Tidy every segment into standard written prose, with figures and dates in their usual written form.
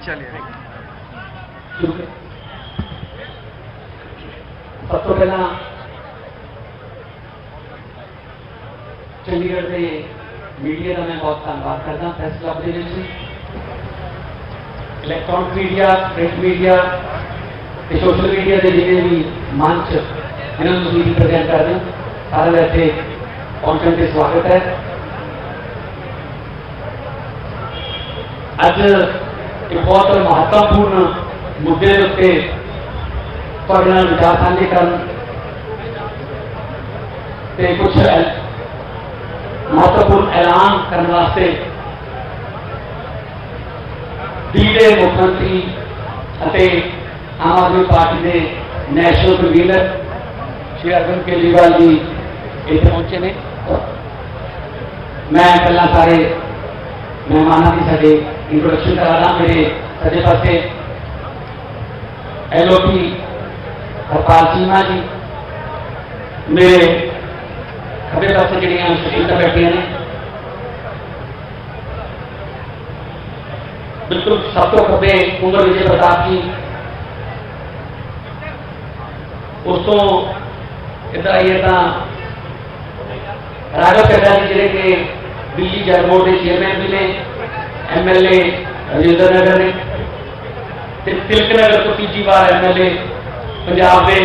चलिए सब तो पहला चंडीगढ़ के मीडिया का मैं बहुत धन्यवाद करता। प्रेस क्लब के electronic media, print media, social media के जिन्हें भी मंच इन्होंने रिप्रेजेंट कर रहे सारे का इतने पहुंचने से स्वागत है। अज एक बहुत महत्वपूर्ण मुद्दे के उत्ते विचार साझे करने कुछ महत्वपूर्ण ऐलान करने वास्ते दिल्ली के मुख्यमंत्री आम आदमी पार्टी के नैशनल कन्वीनर श्री अरविंद केजरीवाल जी इतने पहुंचे ने। मैं पहला सारे मेहमानों की साढ़े इंट्रोडक्शन करा रहा। मेरे सजे पासे LOP हरपाल चीमा जी, मेरे खब्बे पासे जड़ियां शकील बैठिया ने। बिल्कुल सब तो खब्बे कुंवर विजय प्रताप जी, उस तो इधर आइए तो राघव चड्डा जी जिले के दिल्ली जल बोर्ड के चेयरमैन भी ने, MLA राजेंद्र नगर ने, तिलक नगर तो तीजी बार MLA पंजाब के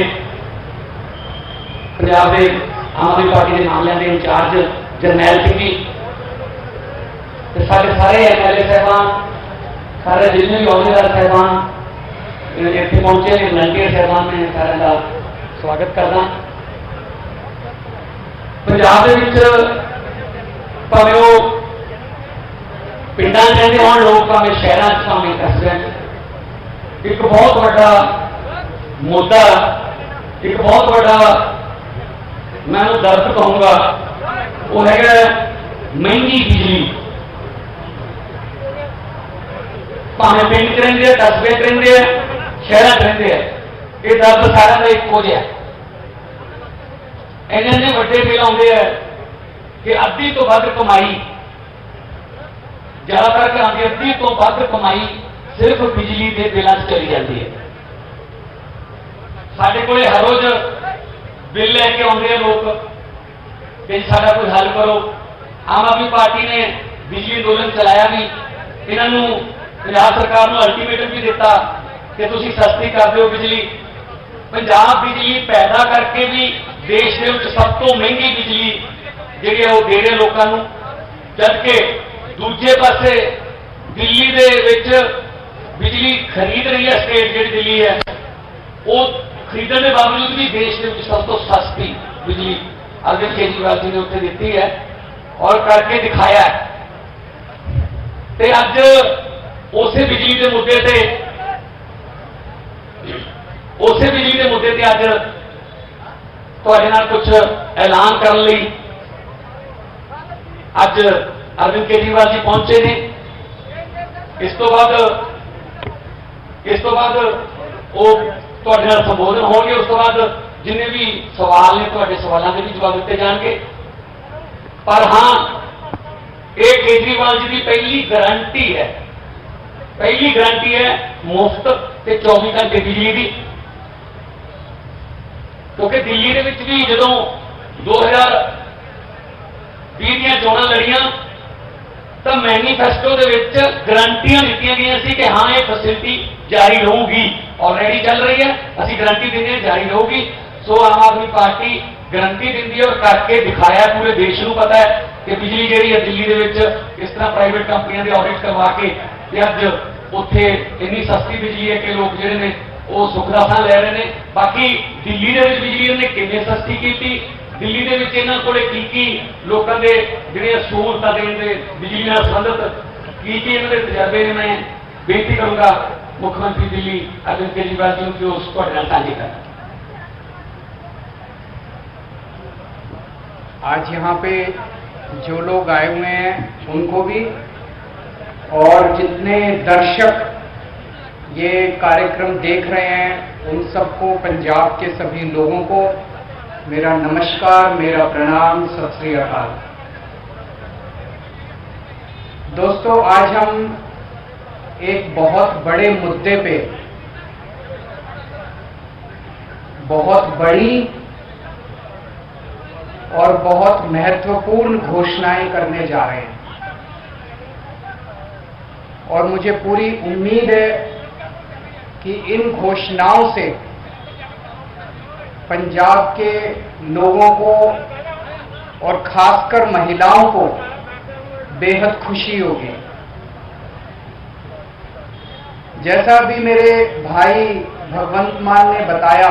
आम आदमी पार्टी के मामलों के इंचार्ज जरनैल सिंह जी, सारे MLA साहबान, सारे जिन्हें भी अहुदेदार साहबान इतने पहुंचे ने, वलंटियर साहबान ने, सारे का स्वागत करना। पंजाब के भावें वो पिंडां रहते हो लोग, भावें शहरों भावें कस्बे, एक बहुत बड़ा मुद्दा, एक बहुत बड़ा मैं दर्द कहूँगा, वो है महंगी बिजली। भावें पिंड च रहिंदे, कस्बे च रहिंदे, शहरों च रहिंदे, ये दर्द सारा का एको जिहा। इन्ने वड्डे बिल आउंदे है कि अद्धी तो वध कमाई, ज्यादातर घरों की अद्धी तो वध कमाई सिर्फ बिजली के बिलों से चली जाती है। साढ़े को हर रोज बिल लैके आते हैं लोग कि सारा कुछ हल करो। आम आदमी पार्टी ने बिजली अंदोलन चलाया भी, इन्हों पंजाब सरकार को अल्टीमेटम भी दिता कि तुम सस्ती कर दो बिजली। पंजाब बिजली पैदा करके भी देश के सब तो महंगी बिजली जी दे रहे लोगों को, जबकि दूजे पासे दिल्ली दे विच बिजली खरीद रही है स्टेट जी दिल्ली है, वो खरीदने के बावजूद भी देश के सब तो सस्ती बिजली अरविंद केजरीवाल जी ने उत्थे दी है और करके दिखाया है। ते अज उसे बिजली के मुद्दे से अज तुहाडे नाल कुछ ऐलान करने लई अज अरविंद केजरीवाल जी पहुंचे ने। इस तो बाद वो तुहाडे नाल संबोधन होंगे, उस तो बाद जिन्हें भी सवाल ने तुहाडे सवालों के भी जवाब दिए जाएंगे। पर हाँ, ये केजरीवाल जी की पहली गारंटी है मुफ्त ते 24 घंटे बिजली की। क्योंकि दिल्ली के विच भी जो 2020 दी चोणां लड़ियां तो मैनीफेस्टो के गारंटियां दित्तियां गई सी कि हाँ ये फैसिलिटी जारी रहूगी, ऑलरेडी चल रही है, असी गारंटी देंगे जारी रहूगी। सो आम आदमी पार्टी गारंटी देती है और करके दिखाया, पूरे देश को पता है कि बिजली जी है दिल्ली के इस तरह प्राइवेट कंपनियों के ऑडिट करवा के अज उत्थे इन्नी सस्ती बिजली है कि लोग जिहड़े ने वो सुख दा साह ले रहे हैं। बाकी दिल्ली के बिजली इन्हें कितनी सस्ती की, दिल्ली के इन्हों को की लोगों के जो सहूलत देने बिजली से संबंधित की इन्होंने तजर्बे ने, मैं बेनती करूँगा मुख्यमंत्री दिल्ली अरविंद केजरीवाल जी को उस साझे करें। आज यहाँ पे जो लोग आए हुए हैं उनको भी, और जितने दर्शक ये कार्यक्रम देख रहे हैं उन सबको, पंजाब के सभी लोगों को मेरा नमस्कार, मेरा प्रणाम, सत श्री अकाल। दोस्तों, आज हम एक बहुत बड़े मुद्दे पे बहुत बड़ी और बहुत महत्वपूर्ण घोषणाएं करने जा रहे हैं और मुझे पूरी उम्मीद है कि इन घोषणाओं से पंजाब के लोगों को और खासकर महिलाओं को बेहद खुशी होगी। जैसा भी मेरे भाई भगवंत मान ने बताया,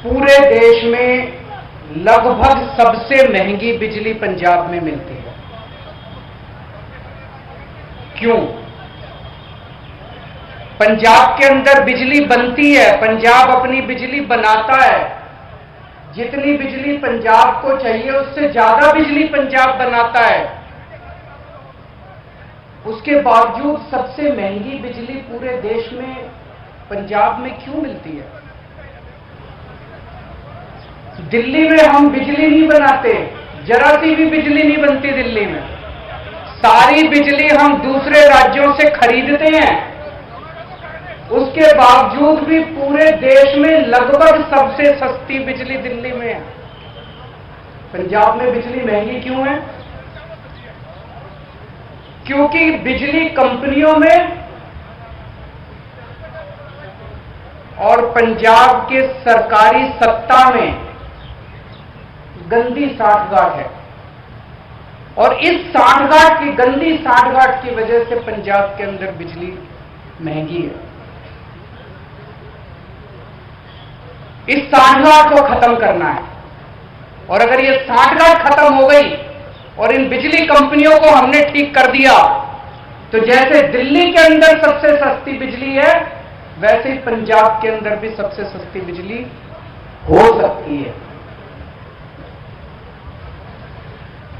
पूरे देश में लगभग सबसे महंगी बिजली पंजाब में मिलती है। क्यों? पंजाब के अंदर बिजली बनती है, पंजाब अपनी बिजली बनाता है। जितनी बिजली पंजाब को चाहिए उससे ज्यादा बिजली पंजाब बनाता है। उसके बावजूद सबसे महंगी बिजली पूरे देश में पंजाब में क्यों मिलती है? दिल्ली में हम बिजली नहीं बनाते, जरा सी भी बिजली नहीं बनती दिल्ली में। सारी बिजली हम दूसरे राज्यों से खरीदते हैं। उसके बावजूद भी पूरे देश में लगभग सबसे सस्ती बिजली दिल्ली में है। पंजाब में बिजली महंगी क्यों है? क्योंकि बिजली कंपनियों में और पंजाब के सरकारी सत्ता में गंदी सांठगांठ है और इस सांठगांठ की गंदी सांठगांठ की वजह से पंजाब के अंदर बिजली महंगी है। इस सांठगांठ को खत्म करना है और अगर ये सांठगांठ खत्म हो गई और इन बिजली कंपनियों को हमने ठीक कर दिया तो जैसे दिल्ली के अंदर सबसे सस्ती बिजली है वैसे ही पंजाब के अंदर भी सबसे सस्ती बिजली हो सकती है।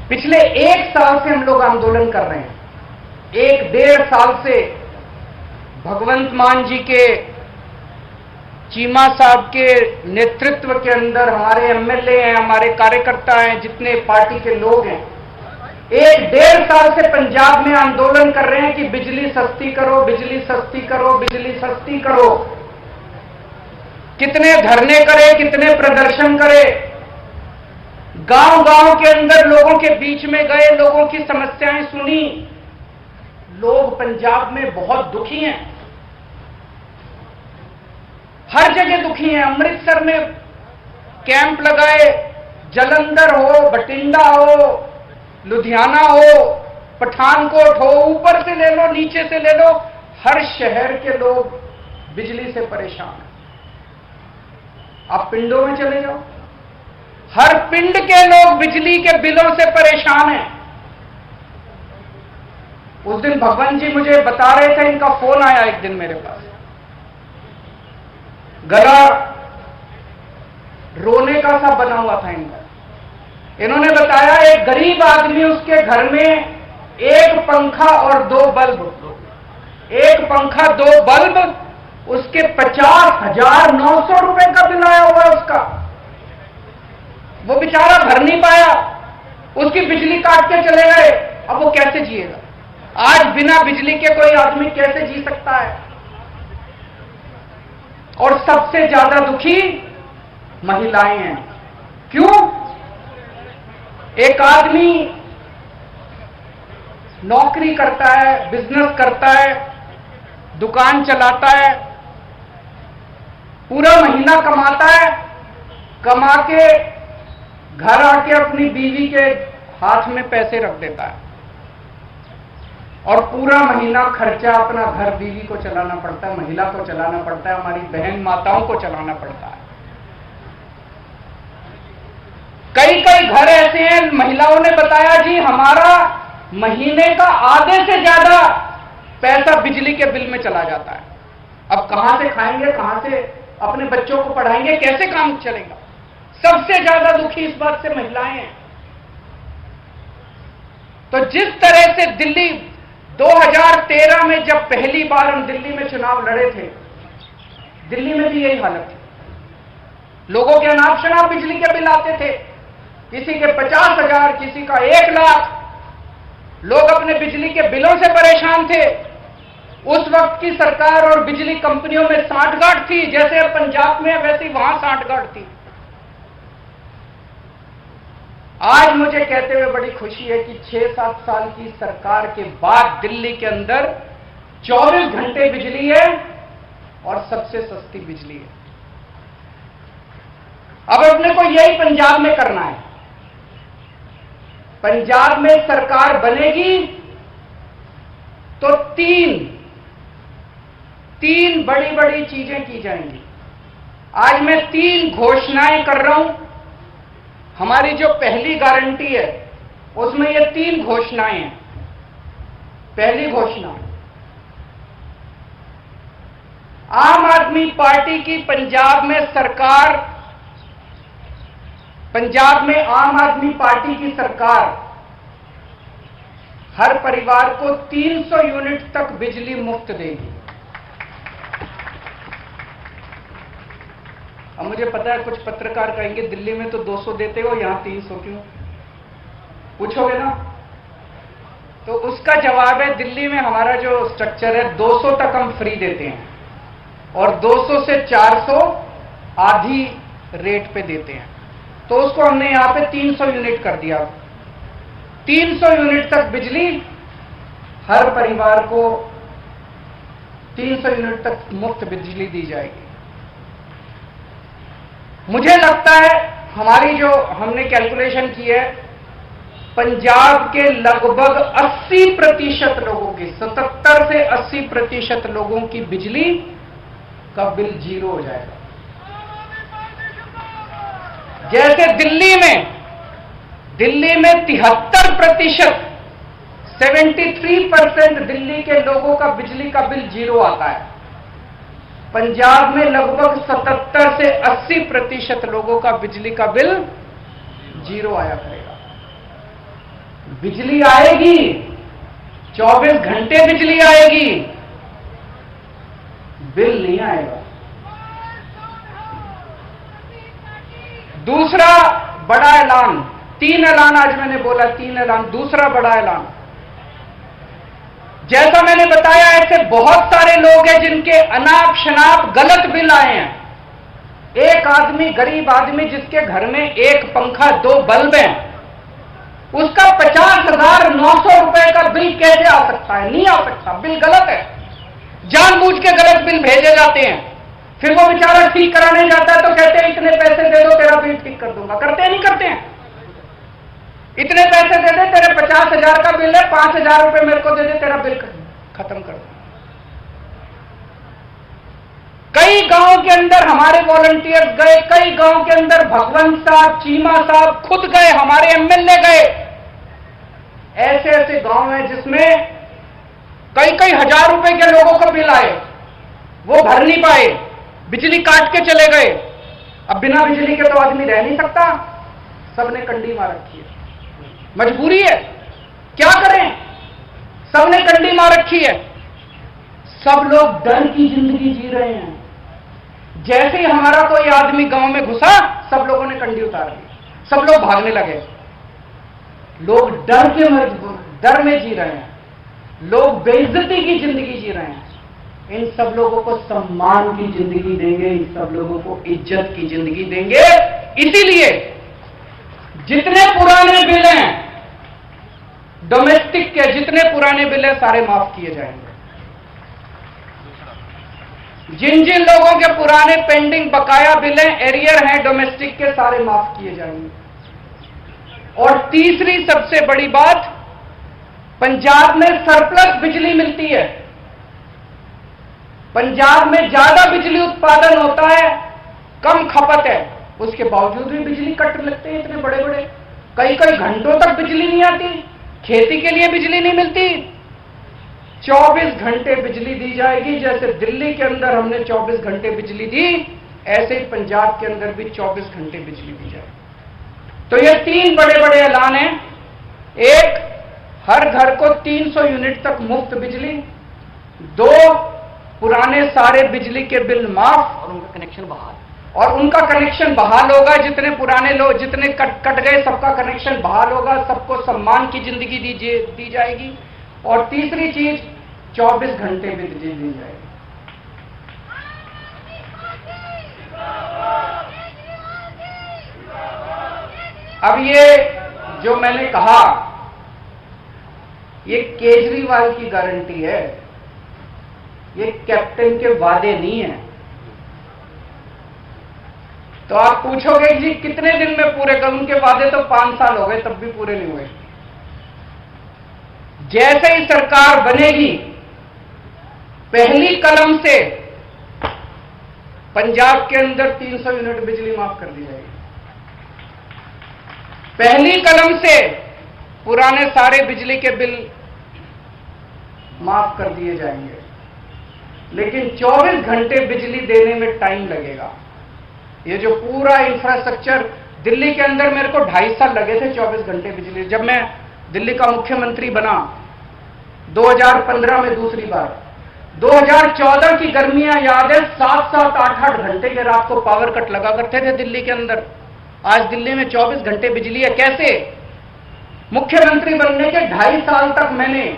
पिछले 1 साल से हम लोग आंदोलन कर रहे हैं। 1-1.5 साल से भगवंत मान जी के चीमा साहब के नेतृत्व के अंदर हमारे एमएलए हैं, हमारे कार्यकर्ता हैं, जितने पार्टी के लोग हैं, 1-1.5 साल से पंजाब में आंदोलन कर रहे हैं कि बिजली सस्ती करो, बिजली सस्ती करो, बिजली सस्ती करो। कितने धरने करे, कितने प्रदर्शन करे, गांव-गांव के अंदर लोगों के बीच में गए, लोगों की समस्याएं सुनी। लोग पंजाब में बहुत दुखी हैं, हर जगह दुखी हैं। अमृतसर में कैंप लगाए, जलंधर हो, बठिंडा हो, लुधियाना हो, पठानकोट हो, ऊपर से ले लो, नीचे से ले लो, हर शहर के लोग बिजली से परेशान हैं। आप पिंडों में चले जाओ, हर पिंड के लोग बिजली के बिलों से परेशान हैं। उस दिन भगवान जी मुझे बता रहे थे, इनका फोन आया एक दिन मेरे पास, गला रोने का सा बना हुआ था इनका। इन्होंने बताया एक गरीब आदमी, उसके घर में 1 पंखा और 2 बल्ब, 1 पंखा 2 बल्ब, उसके 50,900 रुपए का बिल आया हुआ है उसका। वो बेचारा भर नहीं पाया, उसकी बिजली काट के चले गए। अब वो कैसे जिएगा? आज बिना बिजली के कोई आदमी कैसे जी सकता है? और सबसे ज्यादा दुखी महिलाएं हैं। क्यों? एक आदमी नौकरी करता है, बिजनेस करता है, दुकान चलाता है, पूरा महीना कमाता है, कमा के घर आके अपनी बीवी के हाथ में पैसे रख देता है और पूरा महीना खर्चा अपना घर बीवी को चलाना पड़ता है, महिला को चलाना पड़ता है, हमारी बहन माताओं को चलाना पड़ता है। कई कई घर ऐसे हैं, महिलाओं ने बताया जी हमारा महीने का आधे से ज्यादा पैसा बिजली के बिल में चला जाता है। अब कहां से खाएंगे, कहां से अपने बच्चों को पढ़ाएंगे, कैसे काम चलेगा? सबसे ज्यादा दुखी इस बात से महिलाएं हैं। तो जिस तरह से दिल्ली 2013 में जब पहली बार हम दिल्ली में चुनाव लड़े थे, दिल्ली में भी यही हालत थी। लोगों के अनाप शनाप बिजली के बिल आते थे, किसी के 50,000, किसी का 1 लाख। लोग अपने बिजली के बिलों से परेशान थे। उस वक्त की सरकार और बिजली कंपनियों में सांठगांठ थी, जैसे अब पंजाब में वैसे वहां सांठगांठ थी। आज मुझे कहते हुए बड़ी खुशी है कि 6-7 साल की सरकार के बाद दिल्ली के अंदर 24 घंटे बिजली है और सबसे सस्ती बिजली है। अब अपने को यही पंजाब में करना है। पंजाब में सरकार बनेगी तो तीन बड़ी बड़ी चीजें की जाएंगी। आज मैं 3 घोषणाएं कर रहा हूं। हमारी जो पहली गारंटी है उसमें ये 3 घोषणाएं हैं। पहली घोषणा, आम आदमी पार्टी की पंजाब में आम आदमी पार्टी की सरकार हर परिवार को 300 यूनिट तक बिजली मुफ्त देगी। अब मुझे पता है कुछ पत्रकार कहेंगे दिल्ली में तो 200 देते हो, यहां 300 क्यों? पूछोगे ना? तो उसका जवाब है, दिल्ली में हमारा जो स्ट्रक्चर है 200 तक हम फ्री देते हैं और 200 से 400 आधी रेट पे देते हैं। तो उसको हमने यहां पे 300 यूनिट कर दिया। 300 यूनिट तक बिजली हर परिवार को 300 यूनिट तक मुफ्त बिजली दी जाएगी। मुझे लगता है हमारी जो हमने कैलकुलेशन की है, पंजाब के लगभग 80% लोगों की, 77 से 80% लोगों की बिजली का बिल 0 हो जाएगा। जैसे दिल्ली में 73%, 73% दिल्ली के लोगों का बिजली का बिल 0 आता है, पंजाब में लगभग 77 से 80% लोगों का बिजली का बिल 0 आया करेगा। बिजली आएगी, 24 घंटे बिजली आएगी, बिल नहीं आएगा। दूसरा बड़ा ऐलान, 3 ऐलान आज मैंने बोला, 3 ऐलान। दूसरा बड़ा ऐलान, जैसा मैंने बताया ऐसे बहुत सारे लोग हैं जिनके अनाप शनाप गलत बिल आए हैं। एक आदमी, गरीब आदमी जिसके घर में 1 पंखा 2 बल्ब हैं, उसका 50,900 रुपए का बिल कैसे आ सकता है? नहीं आ सकता, बिल गलत है। जानबूझ के गलत बिल भेजे जाते हैं। फिर वो बेचारा ठीक कराने जाता है तो कहते हैं इतने पैसे दे दो तेरा बिल ठीक कर दूंगा। करते नहीं करते हैं? इतने पैसे दे दे, तेरे 50,000 का बिल है, 5,000 रुपए मेरे को दे दे, तेरा बिल खत्म कर दो। कई गांव के अंदर हमारे वॉलंटियर्स गए, कई गांव के अंदर भगवंत साहब, चीमा साहब खुद गए, हमारे एमएलए गए। ऐसे ऐसे गांव हैं जिसमें कई हजार रुपए के लोगों को बिल आए, वो भर नहीं पाए, बिजली काट के चले गए। अब बिना बिजली के तो आदमी रह नहीं सकता, सबने कंडी मार रखी है, मजबूरी है, क्या करें? सबने कंडी मार रखी है। सब लोग डर की जिंदगी जी रहे हैं। जैसे ही हमारा कोई आदमी गांव में घुसा, सब लोगों ने कंडी उतार दी, सब लोग भागने लगे। लोग डर में जी रहे हैं, लोग बेइज्जती की जिंदगी जी रहे हैं। इन सब लोगों को सम्मान की जिंदगी देंगे, इन सब लोगों को इज्जत की जिंदगी देंगे। इसीलिए जितने पुराने बिल हैं डोमेस्टिक के, जितने पुराने बिल हैं सारे माफ किए जाएंगे। जिन जिन लोगों के पुराने पेंडिंग बकाया बिल हैं, एरियर हैं डोमेस्टिक के, सारे माफ किए जाएंगे। और तीसरी सबसे बड़ी बात, पंजाब में सरप्लस बिजली मिलती है। पंजाब में ज्यादा बिजली उत्पादन होता है, कम खपत है, उसके बावजूद भी बिजली कट लगते हैं इतने बड़े बड़े। कई घंटों तक बिजली नहीं आती, खेती के लिए बिजली नहीं मिलती। 24 घंटे बिजली दी जाएगी। जैसे दिल्ली के अंदर हमने 24 घंटे बिजली दी, ऐसे ही पंजाब के अंदर भी 24 घंटे बिजली दी जाएगी। तो ये 3 बड़े बड़े ऐलान हैं। एक, हर घर को 300 यूनिट तक मुफ्त बिजली। 2, पुराने सारे बिजली के बिल माफ और उनका कनेक्शन बहाल। और उनका कनेक्शन बहाल होगा, जितने पुराने लोग जितने कट गए सबका कनेक्शन बहाल होगा, सबको सम्मान की जिंदगी दी जाएगी। और तीसरी चीज 24 घंटे बिजली दी जाएगी। अब ये जो मैंने कहा ये केजरीवाल की गारंटी है, ये कैप्टन के वादे नहीं है। तो आप पूछोगे जी कितने दिन में पूरे कर, उनके वादे तो 5 साल हो गए तब भी पूरे नहीं हुए। जैसे ही सरकार बनेगी पहली कलम से पंजाब के अंदर 300 यूनिट बिजली माफ कर दी जाएगी। पहली कलम से पुराने सारे बिजली के बिल माफ कर दिए जाएंगे। लेकिन 24 घंटे बिजली देने में टाइम लगेगा। ये जो पूरा इंफ्रास्ट्रक्चर दिल्ली के अंदर, मेरे को 2.5 साल लगे थे 24 घंटे बिजली। जब मैं दिल्ली का मुख्यमंत्री बना 2015 में दूसरी बार, 2014 की गर्मियां याद है, 7-7, 8-8 घंटे के रात को पावर कट लगा करते थे दिल्ली के अंदर। आज दिल्ली में 24 घंटे बिजली है। कैसे? मुख्यमंत्री बनने के 2.5 साल तक मैंने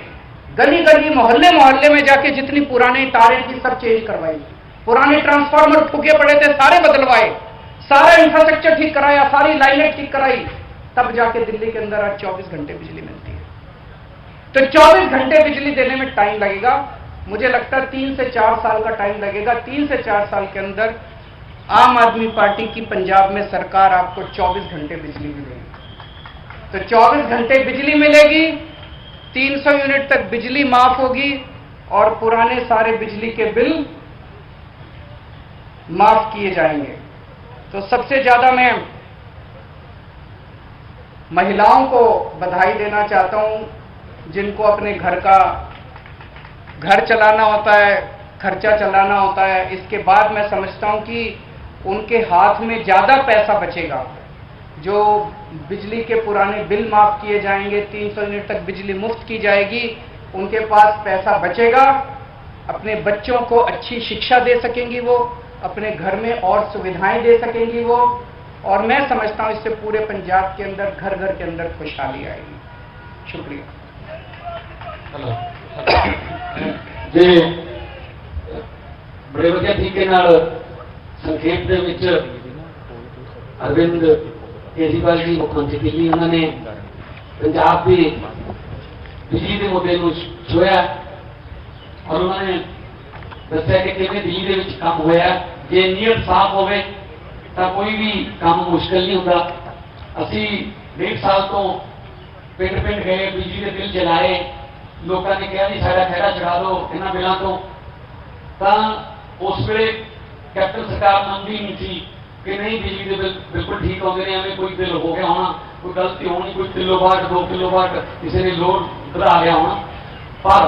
गली गली मोहल्ले मोहल्ले में जाके जितनी पुराने तारें थी सब चेंज करवाई, पुराने ट्रांसफार्मर ठुके पड़े थे सारे बदलवाए, सारा इंफ्रास्ट्रक्चर ठीक कराया, सारी लाइनें ठीक कराई, तब जाके दिल्ली के अंदर आज 24 घंटे बिजली मिलती है। तो 24 घंटे बिजली देने में टाइम लगेगा। मुझे लगता है 3 से 4 साल का टाइम लगेगा। 3 से 4 साल के अंदर आम आदमी पार्टी की पंजाब में सरकार आपको 24 घंटे बिजली मिलेगी। तो 24 घंटे बिजली मिलेगी, 300 यूनिट तक बिजली माफ होगी और पुराने सारे बिजली के बिल माफ किए जाएंगे। तो सबसे ज्यादा मैं महिलाओं को बधाई देना चाहता हूं, जिनको अपने घर चलाना होता है, खर्चा चलाना होता है। इसके बाद मैं समझता हूं कि उनके हाथ में ज्यादा पैसा बचेगा। जो बिजली के पुराने बिल माफ किए जाएंगे, 300 यूनिट तक बिजली मुफ्त की जाएगी, उनके पास पैसा बचेगा, अपने बच्चों को अच्छी शिक्षा दे सकेंगी वो, अपने घर में और सुविधाएं दे सकेंगी वो। और मैं समझता हूं इससे पूरे पंजाब के अंदर घर घर के अंदर खुशहाली आएगी। शुक्रिया जी। बड़े वधिया तरीके नाल संक्षेप दे विच अरविंद केजरीवाल जी मुख्यमंत्री दिल्ली, उन्होंने पंजाब की बिजली के मुद्दे को छुआ और उन्होंने दस्या कि किवें दिल्ली के विच काम होया। जे नीयत साफ होवे तो कोई भी काम मुश्किल नहीं होता। असी 1.5 साल तो पिंड पिंड गए, बिजली के बिल जलाए, लोगों ने कहा जी सारा खैरा चढ़ा दो इन्होंने बिलों तो। उस वे कैप्टन सरकार मनती नहीं थी कि नहीं बिजली के बिल बिल्कुल ठीक आते हैं, हमें कोई बिल हो गया होना, कोई गलती होनी, कोई किलोवाट 2 किलोवाट किसी ने लोड बढ़ा लिया होना। पर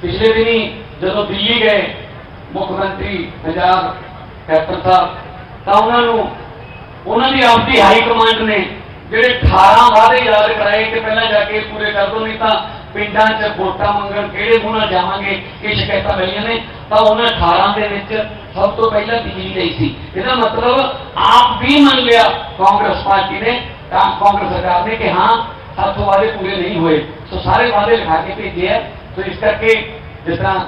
पिछले दिन ही जो दिल्ली गए मुख्यमंत्री पंजाब कैप्टन साहब, तो उन्होंने आपकी हाईकमांड ने ਜਿਹੜੇ 18 वादे याद कराए कि पहला जाके पूरे कर दो, नहीं तो पिंडा च वोटा मंगण किहड़े मूंह नाल जावांगे, ये शिकायतां मिलियां ने। तो उन्हें 18 के विच सब तो पहला बिजली दी सी। इसका मतलब आप भी मान लिया कांग्रेस पार्टी ने, कांग्रेस सरकार ने कि हाँ 700 वादे पूरे नहीं हुए, तो सारे वादे लिखा के भेजे है। तो इस करके जिस तरह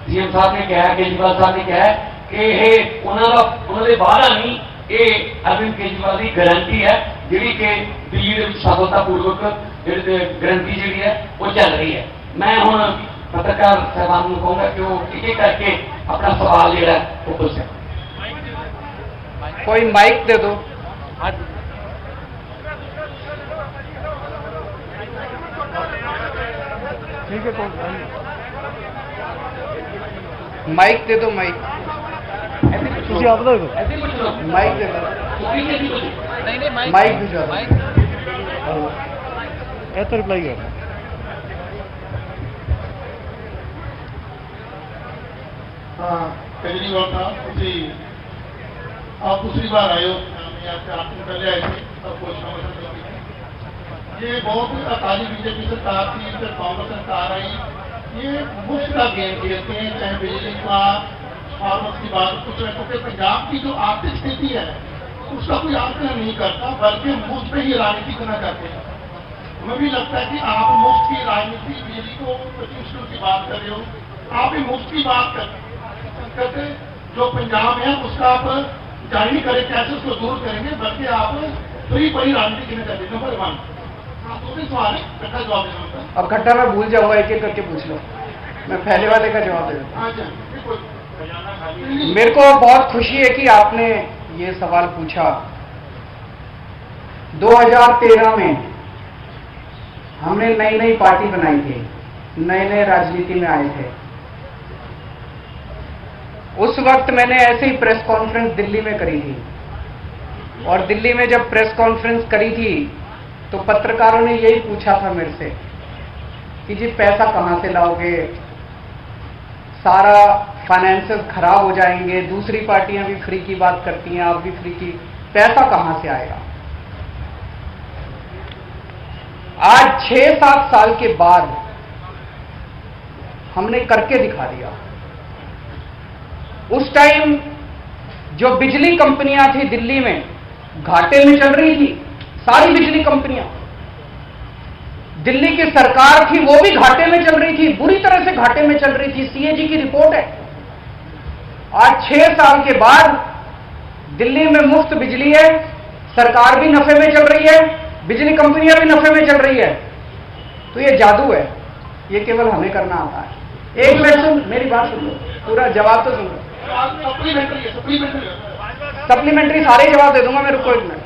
सीएम साहब ने कहा, केजरीवाल साहब ने कहा कि यह उन्होंने वादा नहीं, ये अरविंद केजरीवाल की गारंटी है जी कि दिल्ली के सफलतापूर्वक गारंटी जी है वो चल रही है। मैं हूँ पत्रकार साहबान को कहूँगा कि वो एक करके अपना सवाल जो है वो पूछ सकें। कोई माइक दे दो। ठीक है, माइक दे दो, माइक ਤੁਸੀਂ ਆਪ ਦਾ ਦੇਖੋ। माइक दे दो, माइक भिजवा दो। ਇਹ ਤਾਂ ਰਿਪਲਾਈ ਕਰ हाँ केजरीवाल साहब, आप दूसरी बार आए हो, आप पहले आए थे, सबको ये बहुत अकाली बीजेपी सरकार थी, फिर कांग्रेस सरकार आई, ये मुफ्त का गेम खेलते हैं, चाहे बिजली का फार्मर्स की बात कुछ है, क्योंकि पंजाब की जो आर्थिक स्थिति है उसका कोई आकलन नहीं करता, बल्कि मुफ्त में ही राजनीति करना चाहते हैं। हमें भी लगता है कि आप मुफ्त की राजनीति, बिजली को प्रदूषण की बात कर रहे हो, आप ही मुफ्त की बात करते जो पंजाब है उसका आप जारी करें कैसे उसको दूर करेंगे, बल्कि आप फ्री बड़ी राजनीति करना चाहते हैं। नंबर 1। दूसरे सवाल है, इकट्ठा जवाब देना होता है। अब इकट्ठा मैं भूल जाऊंगा, एक एक करके पूछ लो, मैं पहले वाले का जवाब दे दूँ। मेरे को बहुत खुशी है कि आपने ये सवाल पूछा। 2013 में हमने नई नई पार्टी बनाई थी, नए नए राजनीति में आए थे। उस वक्त मैंने ऐसे ही प्रेस कॉन्फ्रेंस दिल्ली में करी थी, और दिल्ली में जब प्रेस कॉन्फ्रेंस करी थी तो पत्रकारों ने यही पूछा था मेरे से कि जी पैसा कहाँ से लाओगे, सारा फाइनेंसेस खराब हो जाएंगे, दूसरी पार्टियां भी फ्री की बात करती हैं, आप भी फ्री की, पैसा कहां से आएगा। आज 6-7 साल के बाद हमने करके दिखा दिया। उस टाइम जो बिजली कंपनियां थी दिल्ली में घाटे में चल रही थी, सारी बिजली कंपनियां, दिल्ली की सरकार थी वो भी घाटे में चल रही थी, बुरी तरह से घाटे में चल रही थी। सीएजी की रिपोर्ट है। आज 6 साल के बाद दिल्ली में मुफ्त बिजली है, सरकार भी नफे में चल रही है, बिजली कंपनियां भी नफे में चल रही है। तो ये जादू है, ये केवल हमें करना आता है। एक मिनट सुन, मेरी बात सुन लो, पूरा जवाब तो सुन लो। सप्लीमेंट्री सारे जवाब दे दूंगा, मेरे को एक मिनट।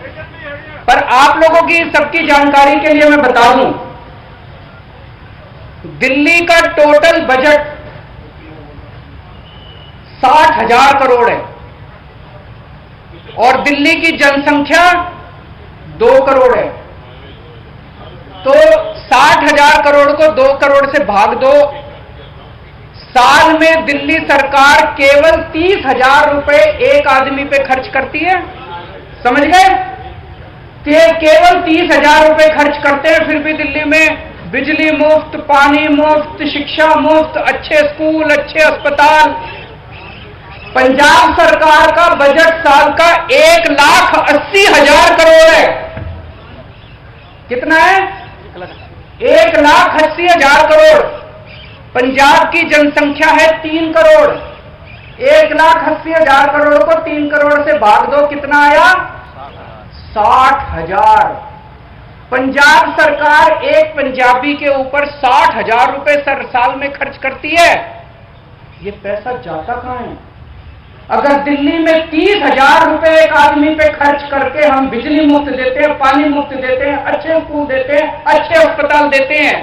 पर आप लोगों की सबकी जानकारी के लिए मैं बता दूं, दिल्ली का टोटल बजट 60,000 करोड़ है और दिल्ली की जनसंख्या 2 करोड़ है। तो 60,000 करोड़ को 2 करोड़ से भाग दो, साल में दिल्ली सरकार केवल 30,000 रुपए एक आदमी पे खर्च करती है। समझ गए? केवल 30,000 रुपए खर्च करते हैं, फिर भी दिल्ली में बिजली मुफ्त, पानी मुफ्त, शिक्षा मुफ्त, अच्छे स्कूल, अच्छे अस्पताल। पंजाब सरकार का बजट साल का 1,80,000 करोड़ है। कितना है? 1,80,000 करोड़। पंजाब की जनसंख्या है 3 करोड़। 1,80,000 करोड़ को 3 करोड़ से भाग दो, कितना आया? 60,000। पंजाब सरकार एक पंजाबी के ऊपर 60,000 रुपए साल में खर्च करती है। ये पैसा जाता कहां है? अगर दिल्ली में 30,000 रुपए एक आदमी पे खर्च करके हम बिजली मुफ्त देते हैं, पानी मुफ्त देते हैं, अच्छे स्कूल देते हैं, अच्छे अस्पताल देते हैं,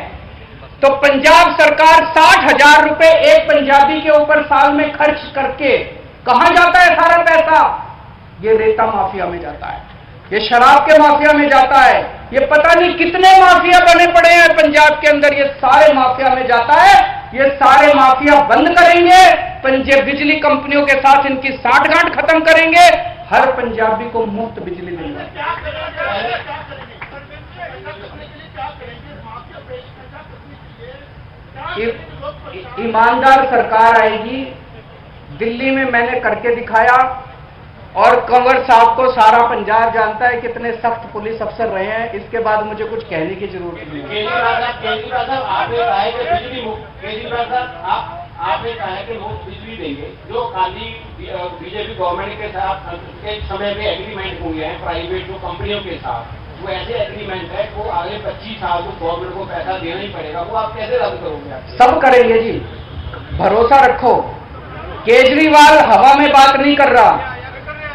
तो पंजाब सरकार 60,000 रुपए एक पंजाबी के ऊपर साल में खर्च करके कहां जाता है सारा पैसा? ये रेता माफिया में जाता है, ये शराब के माफिया में जाता है, ये पता नहीं कितने माफिया बने पड़े हैं पंजाब के अंदर, ये सारे माफिया में जाता है। ये सारे माफिया बंद करेंगे, पंजाब बिजली कंपनियों के साथ इनकी साठगांठ खत्म करेंगे, हर पंजाबी को मुफ्त बिजली देंगे। ईमानदार सरकार आएगी। दिल्ली में मैंने करके दिखाया, और कंवर साहब को सारा पंजाब जानता है, कितने सख्त पुलिस अफसर रहे हैं। इसके बाद मुझे कुछ कहने की जरूरत नहीं है। केजरीवाल साहब आपने कहा है कि बिजली मुफ्त, केजरीवाल साहब आपने कहा है कि मुफ्त बिजली देंगे, जो खाली बीजेपी गवर्नमेंट के साथ के समय में एग्रीमेंट हुए हैं प्राइवेट जो कंपनियों के साथ, वो ऐसे एग्रीमेंट है वो आगे 25 साल को गवर्नमेंट को पैसा देना ही पड़ेगा, वो आप कैसे रद्द करोगे? सब करेंगे जी, भरोसा रखो। केजरीवाल हवा में बात नहीं कर रहा,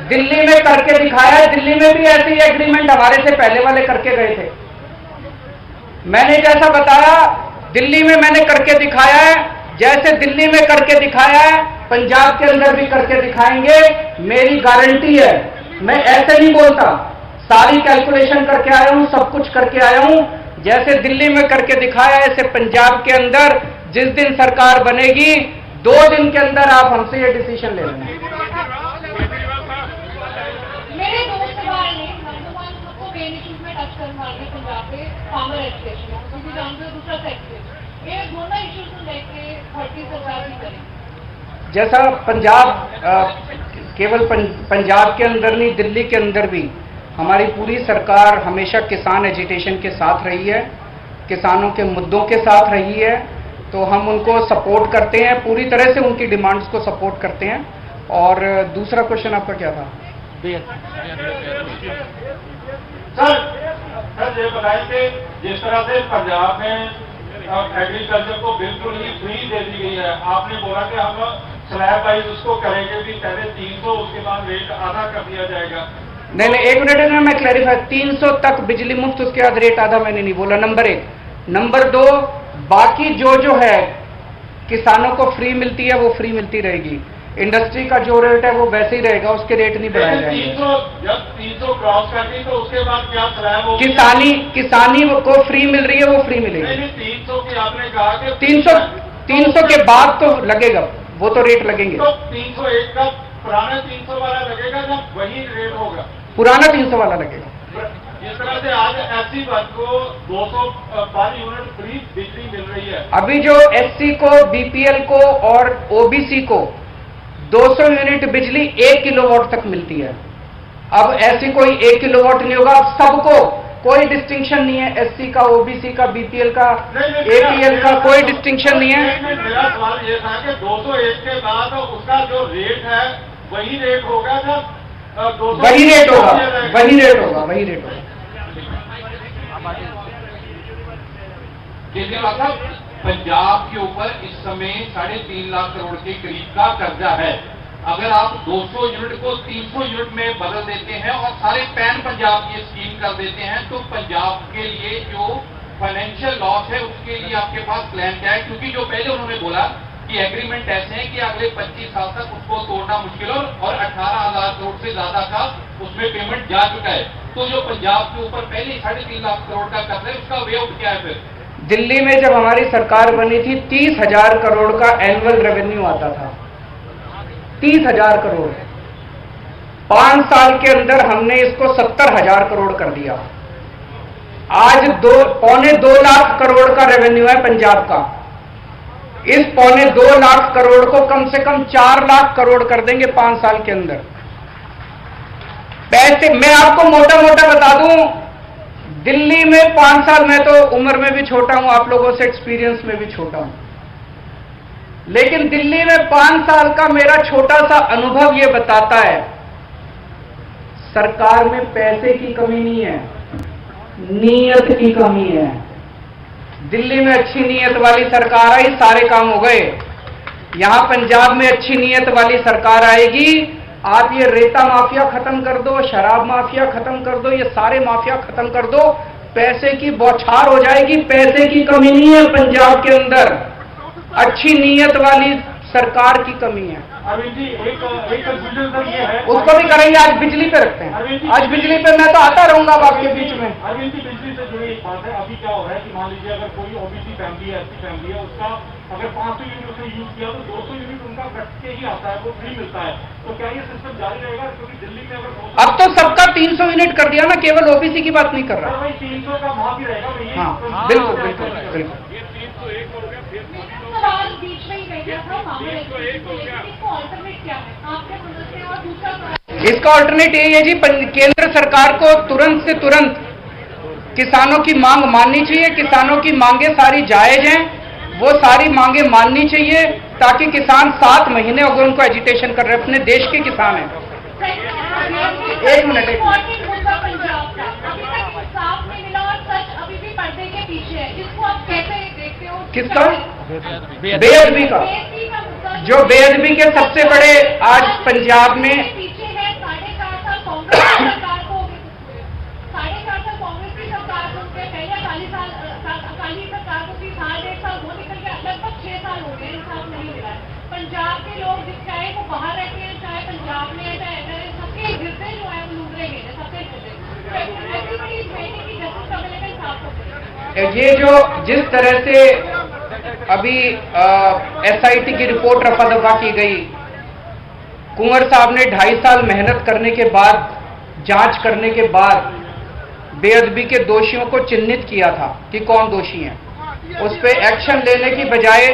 दिल्ली में करके दिखाया है। दिल्ली में भी ऐसे ही एग्रीमेंट हमारे से पहले वाले करके गए थे। मैंने जैसा बताया दिल्ली में मैंने करके दिखाया है, जैसे दिल्ली में करके दिखाया है पंजाब के अंदर भी करके दिखाएंगे, मेरी गारंटी है। मैं ऐसे नहीं बोलता, सारी कैलकुलेशन करके आया हूं, सब कुछ करके आया हूं। जैसे दिल्ली में करके दिखाया ऐसे पंजाब के अंदर जिस दिन सरकार बनेगी 2 दिन के अंदर आप हमसे ये डिसीजन ले लेंगे। मेरे 2 सवाल हैं। नंबर 1 सबको मेन इश्यूज में टच करने वाले पंजाब के फार्मर एजुकेशन, जानते हो, दूसरा सेक्टर, ये दोनों इश्यूज को लेके भर्ती सरकार भी करें। जैसा पंजाब केवल पंजाब के अंदर नहीं, दिल्ली के अंदर भी हमारी पूरी सरकार हमेशा किसान एजिटेशन के साथ रही है, किसानों के मुद्दों के साथ रही है, तो हम उनको सपोर्ट करते हैं, पूरी तरह से उनकी डिमांड्स को सपोर्ट करते हैं। और दूसरा क्वेश्चन आपका क्या था? सर ये बताएं कि जिस तरह से पंजाब में एग्रीकल्चर को बिल्कुल ही फ्री दे दी गई है, आपने बोला कि हम स्लैब वाइज उसको करेंगे भी, पहले 300 उसके बाद रेट आधा कर दिया जाएगा। नहीं, एक मिनट में मैं क्लैरिफाई, 300 तक बिजली मुफ्त, उसके बाद रेट आधा मैंने नहीं बोला, नंबर 1। नंबर 2, बाकी जो है किसानों को फ्री मिलती है वो फ्री मिलती रहेगी, इंडस्ट्री का जो रेट है वो वैसे ही रहेगा, उसके रेट नहीं बढ़ाए जाएंगे। जब 300 क्रॉस कर दी तो उसके बाद क्या स्लैब होगी? किसानी को फ्री मिल रही है, वो फ्री मिलेगी। नहीं, 300 की आपने कहा कि 300 के बाद तो लगेगा, वो तो रेट लगेंगे। तो 301 का पुराना 300 वाला लगेगा जब वही रेट होगा? पुराना 300 वाला लगेगा। जिस तरह से आज एससी वर्ग को 200 पर यूनिट फ्री बिजली मिल रही है, अभी जो एससी को, बीपीएल को और ओबीसी को 200 यूनिट बिजली 1 किलोवाट तक मिलती है। अब ऐसी कोई 1 किलोवाट नहीं होगा, अब सबको, कोई डिस्टिंक्शन नहीं है, एससी का, ओबीसी का, बीपीएल का, एपीएल का, कोई डिस्टिंक्शन नहीं है। मेरा सवाल ये था कि 201 के बाद उसका जो रेट है वही रेट होगा जब वही रेट होगा, वही रेट होगा, वही रेट होगा। केजरीवाल साहब, पंजाब के ऊपर इस समय 3.5 लाख करोड़ के करीब का कर्जा है। अगर आप 200 यूनिट को 300 यूनिट में बदल देते हैं और सारे पैन पंजाब की स्कीम कर देते हैं, तो पंजाब के लिए जो फाइनेंशियल लॉस है उसके लिए आपके पास प्लान क्या है? क्योंकि जो पहले उन्होंने बोला कि एग्रीमेंट ऐसे हैं कि अगले 25 साल तक उसको तोड़ना मुश्किल है और 18,000 करोड़ से ज्यादा का उसमें पेमेंट जा चुका है। तो जो पंजाब के ऊपर पहले 3.5 लाख करोड़ का कर्ज है, उसका वे आउट क्या है? फिर दिल्ली में जब हमारी सरकार बनी थी 30,000 करोड़ का एनुअल रेवेन्यू आता था, 30,000 करोड़। 5 साल के अंदर हमने इसको 70,000 करोड़ कर दिया। आज 2.25 लाख करोड़ का रेवेन्यू है पंजाब का। इस 2.25 लाख करोड़ को कम से कम 4 लाख करोड़ कर देंगे 5 साल के अंदर। पैसे मैं आपको मोटा मोटा बता दूं, दिल्ली में 5 साल, मैं तो उम्र में भी छोटा हूं, आप लोगों से एक्सपीरियंस में भी छोटा हूं, लेकिन दिल्ली में 5 साल का मेरा छोटा सा अनुभव यह बताता है, सरकार में पैसे की कमी नहीं है, नीयत की कमी है। दिल्ली में अच्छी नीयत वाली सरकार आई, सारे काम हो गए। यहां पंजाब में अच्छी नीयत वाली सरकार आएगी, आप ये रेता माफिया खत्म कर दो, शराब माफिया खत्म कर दो, ये सारे माफिया खत्म कर दो, पैसे की बौछार हो जाएगी। पैसे की कमी नहीं है पंजाब के अंदर, अच्छी नीयत वाली सरकार की कमी है। अरविंद जी, एक कंफ्यूजन सर ये है, उसको भी करेंगे, आज बिजली पे रखते हैं, आज बिजली पे मैं तो आता रहूंगा अब आपके बीच में। अरविंद जी, बिजली से जुड़ी एक बात है, अभी क्या हो रहा है कि मान लीजिए अगर कोई ओबीसी फैमिली है, एससी फैमिली है, उसका अगर 500 यूनिट उसने यूज किया तो 200 यूनिट उनका कट के ही आता है, वो फ्री मिलता है। तो क्या ये सिस्टम जारी रहेगा? क्योंकि दिल्ली में अगर अब तो सबका 300 यूनिट कर दिया ना, केवल ओबीसी की बात नहीं कर रहा। वही 300 का भाव भी रहेगा भैया। हाँ, बिल्कुल बिल्कुल बिल्कुल। सवाल बीच में ही रह गया था, फार्मर इसको ऑल्टरनेट क्या है आपके समझते हैं? और दूसरा सवाल, इसका ऑल्टरनेट यही है जी, केंद्र सरकार को तुरंत से तुरंत किसानों की मांग माननी चाहिए। किसानों की मांगे सारी जायज हैं, वो सारी मांगे माननी चाहिए, ताकि किसान 7 महीने हो गए उनको एजिटेशन कर रहे हैं, अपने देश के किसान हैं। एक मिनट, एक इम्पोर्टेंट मुद्दा पंजाब का अभी तक इंसाफ नहीं मिला और सच अभी भी पर्दे के पीछे है, इसको आप कैसे देखते हो? किसका? बेअदबी का। जो बेअदबी के सबसे बड़े आज पंजाब में पीछे है 4.5 साल कांग्रेस की सरकार को, 4.5 साल कांग्रेस की सरकार को, उसके पहले अकाली सरकार को 1.5 साल वो निकल गया, लगभग 6 साल हो गए, इंसाफ नहीं मिला है। पंजाब के लोग चाहे वो बाहर रहते हैं, चाहे पंजाब में है, चाहे इधर है, सबके गिरते जो है वो लूट रहे हैं, सबके गिरते। ये जो जिस तरह से अभी एसआईटी की रिपोर्ट रफा दफा की गई, कुंवर साहब ने 2.5 साल मेहनत करने के बाद, जांच करने के बाद बेअदबी के दोषियों को चिन्हित किया था कि कौन दोषी हैं। उस पर एक्शन लेने की बजाय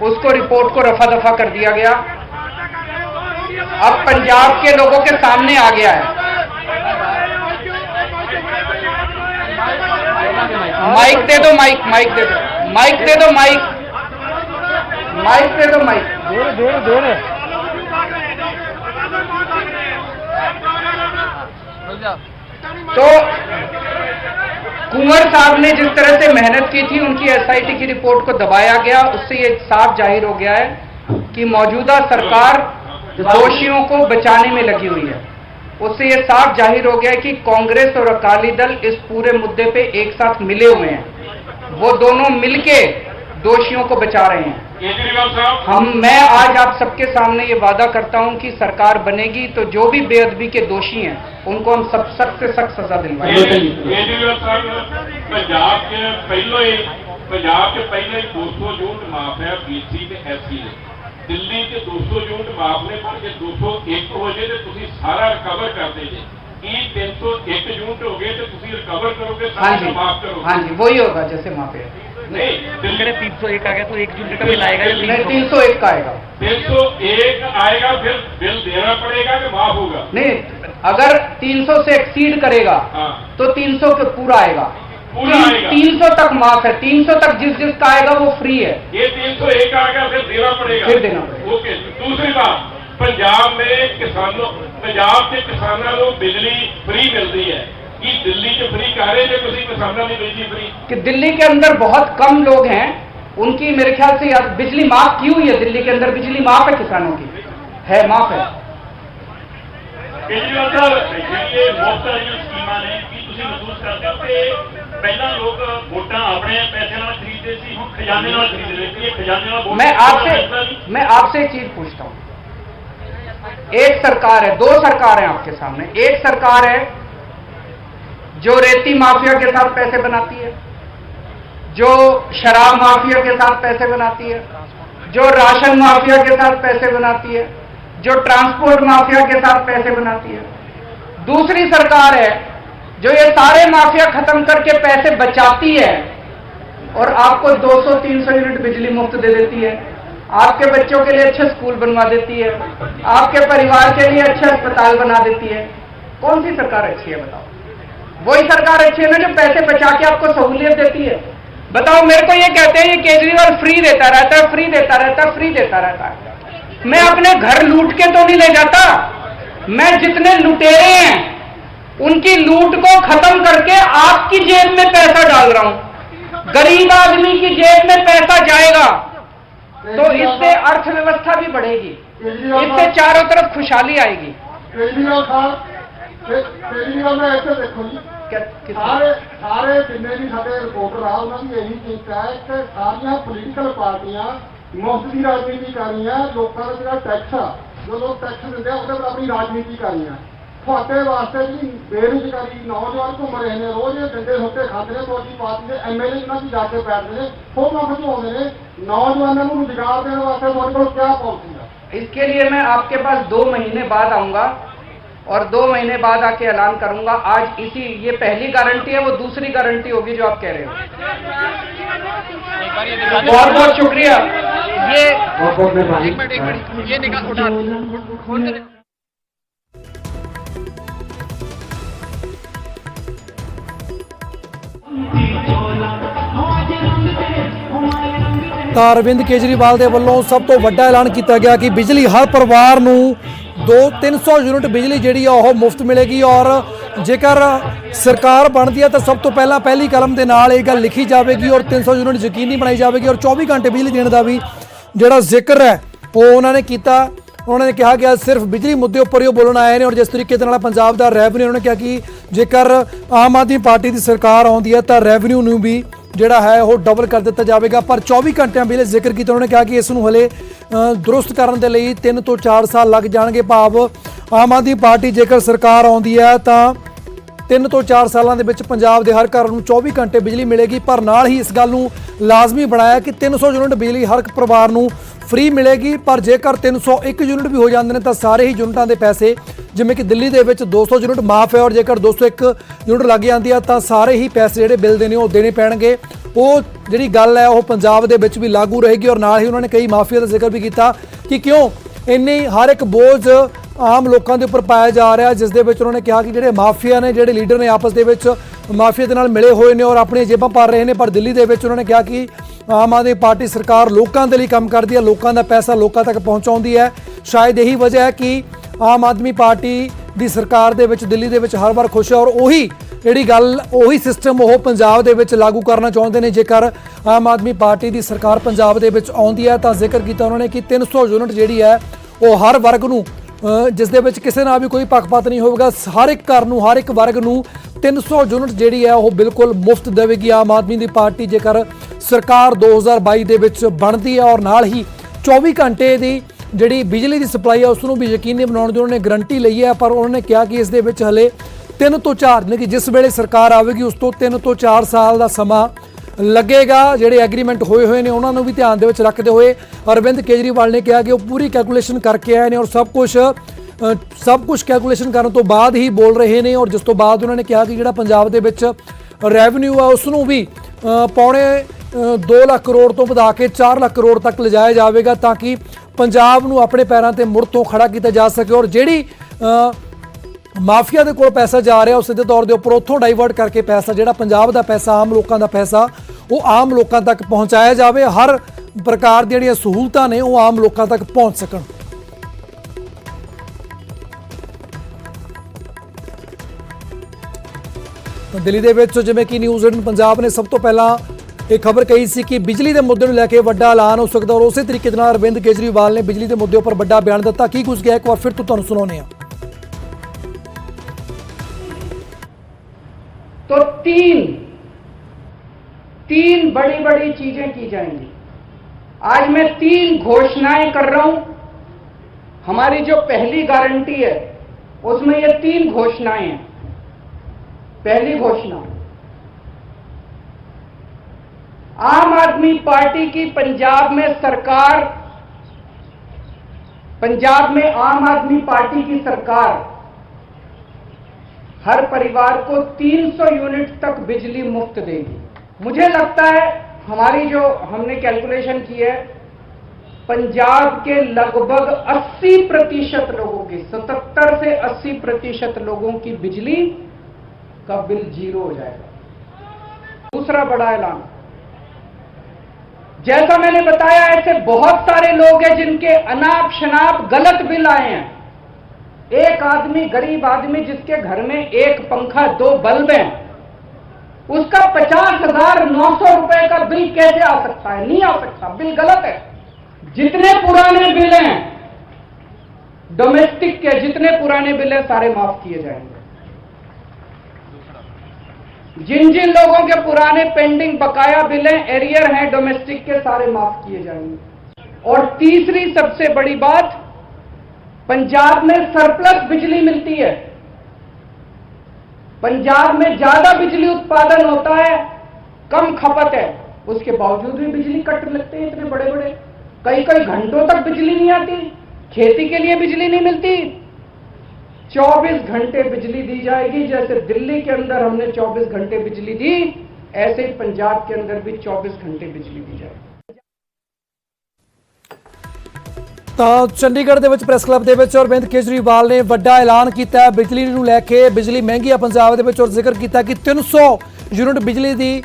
उसको रिपोर्ट को रफा दफा कर दिया गया। अब पंजाब के लोगों के सामने आ गया है। माइक दे दो, माइक दे दो, माइक दे दो, माइक दे दो, माइक दे रहे तो कुंवर साहब ने जिस तरह से मेहनत की थी, उनकी एसआईटी की रिपोर्ट को दबाया गया। उससे ये साफ जाहिर हो गया है कि मौजूदा सरकार दोषियों को बचाने में लगी हुई है। उससे ये साफ जाहिर हो गया है कि कांग्रेस और अकाली दल इस पूरे मुद्दे पे एक साथ मिले हुए हैं। वो दोनों मिलके दोषियों को बचा रहे हैं। केजरीवाल साहब, मैं आज आप सबके सामने ये वादा करता हूं कि सरकार बनेगी तो जो भी बेअदबी के दोषी हैं उनको हम सख्त से सख्त सजा दिलवाएंगे। केजरीवाल साहब, पंजाब के पहले 200 यूनिट माफ है BC ਤੇ SC ਦੇ। ਦਿੱਲੀ के 200 यूनिट माफ ने, पर ਜੇ 201 ਹੋ ਜੇ ਤੇ ਤੁਸੀਂ ਸਾਰਾ ਰਿਕਵਰ ਕਰਦੇ ਜੇ। ਕੀ 301 यूनिट हो गए तो ਤੁਸੀਂ रिकवर करोगे, सारा माफ करोगे? हाँ जी, वही होगा जैसे माफे। नहीं, दिल्ली 301 आ गया तो 1 यूनिट का बिल आएगा। 301 का आएगा। 301 आएगा, फिर बिल देना पड़ेगा कि माफ होगा? नहीं, अगर 300 से एक्सीड करेगा तो 300 के पूरा आएगा। 300 तक माफ है। 300 तक जिसका आएगा वो फ्री है। ये 301 आएगा, फिर देना पड़ेगा। फिर देना पड़ेगा। ओके। दूसरी बात, पंजाब के किसानों को बिजली फ्री मिलती है कि दिल्ली च फ्री कर रहे थे तुम किसानों की बिजली फ्री? कि दिल्ली के अंदर बहुत कम लोग हैं, उनकी मेरे ख्याल से यार बिजली माफ की हुई है। दिल्ली के अंदर बिजली माफ है, किसानों की है, माफ है। केजरीवाल साहब, ये मुफ्त जो स्कीमां ने की तुसीं महसूस करते हो कि पहला लोग वोटां अपने पैसे नाल खरीदते सी, हुण खजाने नाल खरीद रहे थे? खजाने नाल वोट मैं आपसे एक चीज पूछता हूं। एक सरकार है, दो सरकार है आपके सामने। एक सरकार है जो रेती माफिया के साथ पैसे बनाती है, जो शराब माफिया के साथ पैसे बनाती है, जो राशन माफिया के साथ पैसे बनाती है, जो ट्रांसपोर्ट माफिया के साथ पैसे बनाती है। दूसरी सरकार है जो ये सारे माफिया खत्म करके पैसे बचाती है और आपको 200-300 यूनिट बिजली मुफ्त दे देती है, आपके बच्चों के लिए अच्छे स्कूल बनवा देती है, आपके परिवार के लिए अच्छे अस्पताल बना देती है। कौन सी सरकार अच्छी है बताओ? वही सरकार अच्छी है ना जो पैसे बचा के आपको सहूलियत देती है। बताओ, मेरे को ये कहते हैं ये केजरीवाल फ्री देता रहता है, फ्री देता रहता है, फ्री देता रहता है। मैं अपने घर लूट के तो नहीं ले जाता। मैं जितने लुटेरे हैं उनकी लूट को खत्म करके आपकी जेब में पैसा डाल रहा हूं। गरीब आदमी की जेब में पैसा जाएगा तो इससे अर्थव्यवस्था भी बढ़ेगी, इससे चारों तरफ खुशहाली आएगी। केजरीवाल साहब, केजरीवाल ने ऐसे देखो जी, सारे जिन्ने भी साडे रिपोर्टर आ उन्होंने यही किया है कि सारिया पोलीटिकल पार्टियां मुफ्त की राजनीति कर रही है। लोगों का जो टैक्स आ, जो लोग टैक्स देते हैं उसके अपनी राजनीति कर रही है। ਤੁਹਾਡੇ ਵਾਸਤੇ ਜੀ ਬੇਰੁਜ਼ਗਾਰੀ ਨੌਜਵਾਨ ਘੁੰਮ ਰਹੇ ਨੇ, ਰੋਜ਼ ਇਹ ਡੰਡੇ ਸੋਟੇ ਖਾਂਦੇ ਨੇ, ਤੁਹਾਡੀ ਪਾਰਟੀ ਦੇ ਐਮਐਲਏ ਇਹਨਾਂ ਦੀ ਜਾ ਕੇ ਬੈਠਦੇ ਨੇ, ਫੋਟੋ ਖਿਚਵਾਉਂਦੇ ਨੇ। नौजवानों को रोजगार देने वास्ते ਤੁਹਾਡੇ ਕੋਲ क्या पॉलिसी है? इसके लिए मैं आपके पास 2 महीने बाद आऊंगा और 2 महीने बाद आके ऐलान करूंगा। आज ये पहली गारंटी है, वो दूसरी गारंटी होगी जो आप कह रहे हो। बहुत बहुत शुक्रिया। ये निकाल उठा ਤਾਂ ਅਰਵਿੰਦ ਕੇਜਰੀਵਾਲ ਦੇ ਵੱਲੋਂ ਸਭ ਤੋਂ ਵੱਡਾ ਐਲਾਨ ਕੀਤਾ ਗਿਆ ਕਿ ਬਿਜਲੀ ਹਰ ਪਰਿਵਾਰ ਨੂੰ 200-300 ਯੂਨਿਟ ਬਿਜਲੀ ਜਿਹੜੀ ਆ ਉਹ ਮੁਫਤ ਮਿਲੇਗੀ। ਔਰ ਜੇਕਰ ਸਰਕਾਰ ਬਣਦੀ ਹੈ ਤਾਂ ਸਭ ਤੋਂ ਪਹਿਲਾਂ ਪਹਿਲੀ ਕਲਮ ਦੇ ਨਾਲ ਇਹ ਗੱਲ ਲਿਖੀ ਜਾਵੇਗੀ ਔਰ 300 ਯੂਨਿਟ ਯਕੀਨੀ ਬਣਾਈ ਜਾਵੇਗੀ। ਔਰ 24 ਘੰਟੇ ਬਿਜਲੀ ਦੇਣ ਦਾ ਵੀ ਜਿਹੜਾ ਜ਼ਿਕਰ ਹੈ ਉਹ ਉਹਨਾਂ ਨੇ ਕੀਤਾ। ਉਹਨਾਂ ਨੇ ਕਿਹਾ ਕਿ ਸਿਰਫ ਬਿਜਲੀ ਮੁੱਦੇ ਉੱਪਰ ਹੀ ਉਹ ਬੋਲਣ ਆਏ ਨੇ। ਔਰ ਜਿਸ ਤਰੀਕੇ ਦੇ ਨਾਲ ਪੰਜਾਬ ਦਾ ਰੈਵਨਿਊ, ਉਹਨਾਂ ਨੇ ਕਿਹਾ ਕਿ ਜੇਕਰ ਆਮ ਆਦਮੀ ਪਾਰਟੀ ਦੀ ਸਰਕਾਰ ਆਉਂਦੀ ਹੈ ਤਾਂ ਰੈਵਨਿਊ ਨੂੰ ਵੀ ਜਿਹੜਾ ਹੈ ਉਹ ਡਬਲ ਕਰ ਦਿੱਤਾ ਜਾਵੇਗਾ। ਪਰ 24 ਘੰਟਿਆਂ ਵੇਲੇ ਜ਼ਿਕਰ ਕੀਤਾ ਉਹਨਾਂ ਨੇ ਕਿਹਾ ਕਿ ਇਸ ਨੂੰ ਹਲੇ ਦਰੁਸਤ ਕਰਨ ਦੇ ਲਈ 3 ਤੋਂ 4 ਸਾਲ ਲੱਗ ਜਾਣਗੇ। ਭਾਵ ਆਮ ਆਦਮੀ ਪਾਰਟੀ ਜੇਕਰ ਸਰਕਾਰ ਆਉਂਦੀ ਹੈ ਤਾਂ 3 ਤੋਂ 4 ਸਾਲਾਂ ਦੇ ਵਿੱਚ ਪੰਜਾਬ ਦੇ ਹਰ ਘਰ ਨੂੰ 24 ਘੰਟੇ ਬਿਜਲੀ ਮਿਲੇਗੀ। ਪਰ ਨਾਲ ਹੀ ਇਸ ਗੱਲ ਨੂੰ ਲਾਜ਼ਮੀ ਬਣਾਇਆ ਕਿ 300 ਯੂਨਿਟ ਬਿਜਲੀ ਹਰ ਇੱਕ ਪਰਿਵਾਰ ਨੂੰ ਫ੍ਰੀ ਮਿਲੇਗੀ। ਪਰ ਜੇਕਰ 301 ਯੂਨਿਟ ਵੀ ਹੋ ਜਾਂਦੇ ਨੇ ਤਾਂ ਸਾਰੇ ਹੀ ਯੂਨਿਟਾਂ ਦੇ ਪੈਸੇ, ਜਿਵੇਂ ਕਿ ਦਿੱਲੀ ਦੇ ਵਿੱਚ 200 ਯੂਨਿਟ ਮਾਫ ਹੈ ਔਰ ਜੇਕਰ 201 ਯੂਨਿਟ ਲੱਗ ਜਾਂਦੀ ਆ ਤਾਂ ਸਾਰੇ ਹੀ ਪੈਸੇ ਜਿਹੜੇ ਬਿੱਲ ਦੇ ਨੇ ਉਹ ਦੇਣੇ ਪੈਣਗੇ। ਉਹ ਜਿਹੜੀ ਗੱਲ ਹੈ ਉਹ ਪੰਜਾਬ ਦੇ ਵਿੱਚ ਵੀ ਲਾਗੂ ਰਹੇਗੀ। ਔਰ ਨਾਲ ਹੀ ਉਹਨਾਂ ਨੇ ਕਈ ਮਾਫੀਆ ਦਾ ਜ਼ਿਕਰ ਵੀ ਕੀਤਾ ਕਿ ਕਿਉਂ ਇੰਨੀ ਹਰ ਇੱਕ ਬੋਝ ਆਮ ਲੋਕਾਂ ਦੇ ਉੱਪਰ ਪਾਇਆ ਜਾ ਰਿਹਾ, ਜਿਸ ਦੇ ਵਿੱਚ ਉਹਨਾਂ ਨੇ ਕਿਹਾ ਕਿ ਜਿਹੜੇ ਮਾਫੀਆ ਨੇ, ਜਿਹੜੇ ਲੀਡਰ ਨੇ ਆਪਸ ਦੇ ਵਿੱਚ ਮਾਫੀਆ ਦੇ ਨਾਲ ਮਿਲੇ ਹੋਏ ਨੇ ਔਰ ਆਪਣੀਆਂ ਜੇਬਾਂ ਭਰ ਰਹੇ ਨੇ। ਪਰ ਦਿੱਲੀ ਦੇ ਵਿੱਚ ਉਹਨਾਂ ਨੇ ਕਿਹਾ ਕਿ ਆਮ ਆਦਮੀ ਪਾਰਟੀ ਸਰਕਾਰ ਲੋਕਾਂ ਦੇ ਲਈ ਕੰਮ ਕਰਦੀ ਹੈ, ਲੋਕਾਂ ਦਾ ਪੈਸਾ ਲੋਕਾਂ ਤੱਕ ਪਹੁੰਚਾਉਂਦੀ ਹੈ। ਸ਼ਾਇਦ ਇਹੀ ਵਜ੍ਹਾ ਹੈ ਕਿ ਆਮ ਆਦਮੀ ਪਾਰਟੀ ਦੀ ਸਰਕਾਰ ਦੇ ਵਿੱਚ ਦਿੱਲੀ ਦੇ ਵਿੱਚ ਹਰ ਵਾਰ ਖੁਸ਼ ਹੈ ਔਰ ਉਹੀ ਜਿਹੜੀ ਗੱਲ, ਉਹੀ ਸਿਸਟਮ ਉਹ ਪੰਜਾਬ ਦੇ ਵਿੱਚ ਲਾਗੂ ਕਰਨਾ ਚਾਹੁੰਦੇ ਨੇ। ਜੇਕਰ ਆਮ ਆਦਮੀ ਪਾਰਟੀ ਦੀ ਸਰਕਾਰ ਪੰਜਾਬ ਦੇ ਵਿੱਚ ਆਉਂਦੀ ਹੈ ਤਾਂ ਜ਼ਿਕਰ ਕੀਤਾ ਉਹਨਾਂ ਨੇ ਕਿ 300 ਯੂਨਿਟ ਜਿਹੜੀ ਹੈ ਉਹ ਹਰ ਵਰਗ ਨੂੰ, ਜਿਸ ਦੇ ਵਿੱਚ ਕਿਸੇ ਨਾਲ ਵੀ ਕੋਈ ਪੱਖਪਾਤ ਨਹੀਂ ਹੋਵੇਗਾ, ਹਰ ਇੱਕ ਘਰ ਨੂੰ, ਹਰ ਇੱਕ ਵਰਗ ਨੂੰ 300 ਯੂਨਿਟ ਜਿਹੜੀ ਹੈ ਉਹ ਬਿਲਕੁਲ ਮੁਫਤ ਦੇਵੇਗੀ ਆਮ ਆਦਮੀ ਦੀ ਪਾਰਟੀ ਜੇਕਰ ਸਰਕਾਰ 2022 ਦੇ ਵਿੱਚ ਬਣਦੀ ਹੈ। ਔਰ ਨਾਲ ਹੀ 24 ਘੰਟੇ ਦੀ ਜਿਹੜੀ ਬਿਜਲੀ ਦੀ ਸਪਲਾਈ ਹੈ ਉਸ ਨੂੰ ਵੀ ਯਕੀਨੀ ਬਣਾਉਣ ਦੀ ਉਹਨਾਂ ਨੇ ਗਰੰਟੀ ਲਈ ਹੈ। ਪਰ ਉਹਨਾਂ ਨੇ ਕਿਹਾ ਕਿ ਇਸ ਦੇ ਵਿੱਚ ਹਲੇ 3 ਤੋਂ 4 ਯਾਨੀ ਕਿ ਜਿਸ ਵੇਲੇ ਸਰਕਾਰ ਆਵੇਗੀ ਉਸ ਤੋਂ 3 ਤੋਂ 4 ਸਾਲ ਦਾ ਸਮਾਂ ਲੱਗੇਗਾ। ਜਿਹੜੇ ਐਗਰੀਮੈਂਟ ਹੋਏ ਨੇ ਉਹਨਾਂ ਨੂੰ ਵੀ ਧਿਆਨ ਦੇ ਵਿੱਚ ਰੱਖਦੇ ਹੋਏ ਅਰਵਿੰਦ ਕੇਜਰੀਵਾਲ ਨੇ ਕਿਹਾ ਕਿ ਉਹ ਪੂਰੀ ਕੈਲਕੂਲੇਸ਼ਨ ਕਰਕੇ ਆਏ ਨੇ ਔਰ ਸਭ ਕੁਝ ਕੈਲਕੂਲੇਸ਼ਨ ਕਰਨ ਤੋਂ ਬਾਅਦ ਹੀ ਬੋਲ ਰਹੇ ਨੇ। ਔਰ ਜਿਸ ਤੋਂ ਬਾਅਦ ਉਹਨਾਂ ਨੇ ਕਿਹਾ ਕਿ ਜਿਹੜਾ ਪੰਜਾਬ ਦੇ ਵਿੱਚ ਰੈਵਨਿਊ ਆ ਉਸ ਨੂੰ ਵੀ ਪੌਣੇ 2 ਲੱਖ ਕਰੋੜ ਤੋਂ ਵਧਾ ਕੇ 4 ਲੱਖ ਕਰੋੜ ਤੱਕ ਲਿਜਾਇਆ ਜਾਵੇਗਾ ਤਾਂ ਕਿ ਪੰਜਾਬ ਨੂੰ ਆਪਣੇ ਪੈਰਾਂ ਤੇ ਮੁੜ ਤੋਂ ਖੜਾ ਕੀਤਾ ਜਾ ਸਕੇ। ਔਰ ਜਿਹੜੀ ਮਾਫੀਆ ਦੇ ਕੋਲ ਪੈਸਾ ਜਾ ਰਿਹਾ ਉਸ ਦੇ ਤੌਰ ਦੇ ਉੱਪਰ ਉੱਥੋਂ ਡਾਈਵਰਟ ਕਰਕੇ ਪੈਸਾ, ਜਿਹੜਾ ਪੰਜਾਬ ਦਾ ਪੈਸਾ, ਆਮ ਲੋਕਾਂ ਦਾ ਪੈਸਾ, ਉਹ ਆਮ ਲੋਕਾਂ ਤੱਕ ਪਹੁੰਚਾਇਆ ਜਾਵੇ। ਹਰ ਪ੍ਰਕਾਰ ਦੀਆਂ ਜਿਹੜੀਆਂ ਸਹੂਲਤਾਂ ਨੇ ਉਹ ਆਮ ਲੋਕਾਂ ਤੱਕ ਪਹੁੰਚ ਸਕਣ। ਦਿੱਲੀ ਦੇ ਵਿੱਚ ਜਿਵੇਂ ਕਿ ਨਿਊਜ਼ 18 ਪੰਜਾਬ ਨੇ ਸਭ ਤੋਂ ਪਹਿਲਾਂ ਇਹ ਖਬਰ ਕਹੀ ਸੀ ਕਿ ਬਿਜਲੀ ਦੇ ਮੁੱਦੇ ਨੂੰ ਲੈ ਕੇ ਵੱਡਾ ਐਲਾਨ ਹੋ ਸਕਦਾ ਔਰ ਉਸੇ ਤਰੀਕੇ ਦੇ ਨਾਲ ਅਰਵਿੰਦ ਕੇਜਰੀਵਾਲ ਨੇ ਬਿਜਲੀ ਦੇ ਮੁੱਦੇ ਉੱਪਰ ਵੱਡਾ ਬਿਆਨ ਦਿੱਤਾ। ਕੀ ਕੁਝ ਕਿਹਾ ਇੱਕ ਵਾਰ ਫਿਰ ਤੋਂ ਤੁਹਾਨੂੰ ਸੁਣਾਉਂਦੇ ਹਾਂ। तो तीन बड़ी बड़ी चीजें की जाएंगी। आज मैं 3 घोषणाएं कर रहा हूं। हमारी जो पहली गारंटी है उसमें ये 3 घोषणाएं हैं। पहली घोषणा, आम आदमी पार्टी की पंजाब में सरकार, पंजाब में आम आदमी पार्टी की सरकार हर परिवार को 300 यूनिट तक बिजली मुफ्त देगी। मुझे लगता है हमारी जो हमने कैलकुलेशन की है, पंजाब के लगभग 80% लोगों की, 77 से 80% लोगों की बिजली का बिल 0 हो जाएगा। दूसरा बड़ा ऐलान, जैसा मैंने बताया ऐसे बहुत सारे लोग हैं जिनके अनाप शनाप गलत बिल आए हैं। एक आदमी, गरीब आदमी जिसके घर में 1 पंखा 2 बल्ब हैं, उसका 50,900 रुपए का बिल कैसे आ सकता है? नहीं आ सकता, बिल गलत है। जितने पुराने बिल हैं डोमेस्टिक के, जितने पुराने बिल हैं सारे माफ किए जाएंगे। जिन जिन लोगों के पुराने पेंडिंग बकाया बिल हैं, एरियर हैं डोमेस्टिक के, सारे माफ किए जाएंगे। और तीसरी सबसे बड़ी बात, पंजाब में सरप्लस बिजली मिलती है। पंजाब में ज्यादा बिजली उत्पादन होता है, कम खपत है, उसके बावजूद भी बिजली कट लगते हैं इतने बड़े बड़े। कई घंटों तक बिजली नहीं आती, खेती के लिए बिजली नहीं मिलती। 24 घंटे बिजली दी जाएगी। जैसे दिल्ली के अंदर हमने 24 घंटे बिजली दी, ऐसे ही पंजाब के अंदर भी 24 घंटे बिजली दी जाएगी। ਤਾਂ ਚੰਡੀਗੜ੍ਹ ਦੇ ਵਿੱਚ ਪ੍ਰੈਸ ਕਲੱਬ ਦੇ ਵਿੱਚ ਅਰਵਿੰਦ ਕੇਜਰੀਵਾਲ ਨੇ ਵੱਡਾ ਐਲਾਨ ਕੀਤਾ ਹੈ ਬਿਜਲੀ ਨੂੰ ਲੈ ਕੇ। ਬਿਜਲੀ ਮਹਿੰਗੀ ਆ ਪੰਜਾਬ ਦੇ ਵਿੱਚ ਔਰ ਜ਼ਿਕਰ ਕੀਤਾ ਕਿ 300 ਯੂਨਿਟ ਬਿਜਲੀ ਦੀ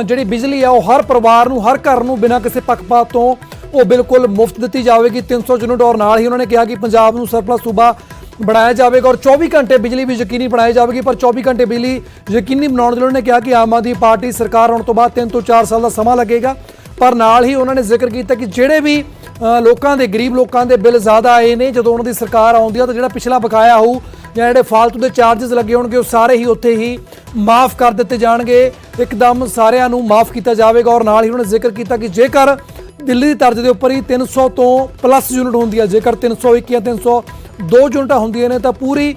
ਜਿਹੜੀ ਬਿਜਲੀ ਆ ਉਹ ਹਰ ਪਰਿਵਾਰ ਨੂੰ, ਹਰ ਘਰ ਨੂੰ ਬਿਨਾਂ ਕਿਸੇ ਪੱਖਪਾਤ ਤੋਂ ਉਹ ਬਿਲਕੁਲ ਮੁਫਤ ਦਿੱਤੀ ਜਾਵੇਗੀ 300 ਯੂਨਿਟ। ਔਰ ਨਾਲ ਹੀ ਉਹਨਾਂ ਨੇ ਕਿਹਾ ਕਿ ਪੰਜਾਬ ਨੂੰ ਸਰਪਲਸ ਸੂਬਾ ਬਣਾਇਆ ਜਾਵੇਗਾ ਔਰ 24 ਘੰਟੇ ਬਿਜਲੀ ਵੀ ਯਕੀਨੀ ਬਣਾਈ ਜਾਵੇਗੀ। ਪਰ 24 ਘੰਟੇ ਬਿਜਲੀ ਯਕੀਨੀ ਬਣਾਉਣ ਦੇ ਲਈ ਉਹਨਾਂ ਨੇ ਕਿਹਾ ਕਿ ਆਮ ਆਦਮੀ ਪਾਰਟੀ ਸਰਕਾਰ ਆਉਣ ਤੋਂ ਬਾਅਦ 3 ਤੋਂ 4 ਸਾਲ ਦਾ ਸਮਾਂ ਲੱਗੇਗਾ। ਪਰ ਨਾਲ ਹੀ ਉਹਨਾਂ ਨੇ ਜ਼ਿਕਰ ਕੀਤਾ ਕਿ ਜਿਹੜੇ ਵੀ ਲੋਕਾਂ ਦੇ, ਗਰੀਬ ਲੋਕਾਂ ਦੇ ਬਿੱਲ ਜ਼ਿਆਦਾ ਆਏ ਨੇ, ਜਦੋਂ ਉਹਨਾਂ ਦੀ ਸਰਕਾਰ ਆਉਂਦੀ ਆ ਤਾਂ ਜਿਹੜਾ ਪਿਛਲਾ ਬਕਾਇਆ ਹੋਊ ਜਾਂ ਜਿਹੜੇ ਫਾਲਤੂ ਦੇ ਚਾਰजेस ਲੱਗੇ ਹੋਣਗੇ ਉਹ ਸਾਰੇ ਹੀ ਉੱਥੇ ਹੀ ਮਾਫ ਕਰ ਦਿੱਤੇ ਜਾਣਗੇ। ਇੱਕਦਮ ਸਾਰਿਆਂ ਨੂੰ ਮਾਫ ਕੀਤਾ ਜਾਵੇਗਾ। ਔਰ ਨਾਲ ਹੀ ਉਹਨਾਂ ਨੇ ਜ਼ਿਕਰ ਕੀਤਾ ਕਿ ਜੇਕਰ ਦਿੱਲੀ ਦੀ ਤਰਜ਼ ਦੇ ਉੱਪਰ ਹੀ 300 ਤੋਂ ਪਲੱਸ ਯੂਨਿਟ ਹੁੰਦੀ ਹੈ, ਜੇਕਰ 301 ਜਾਂ 302 ਯੂਨਿਟਾਂ ਹੁੰਦੀਆਂ ਨੇ ਤਾਂ ਪੂਰੀ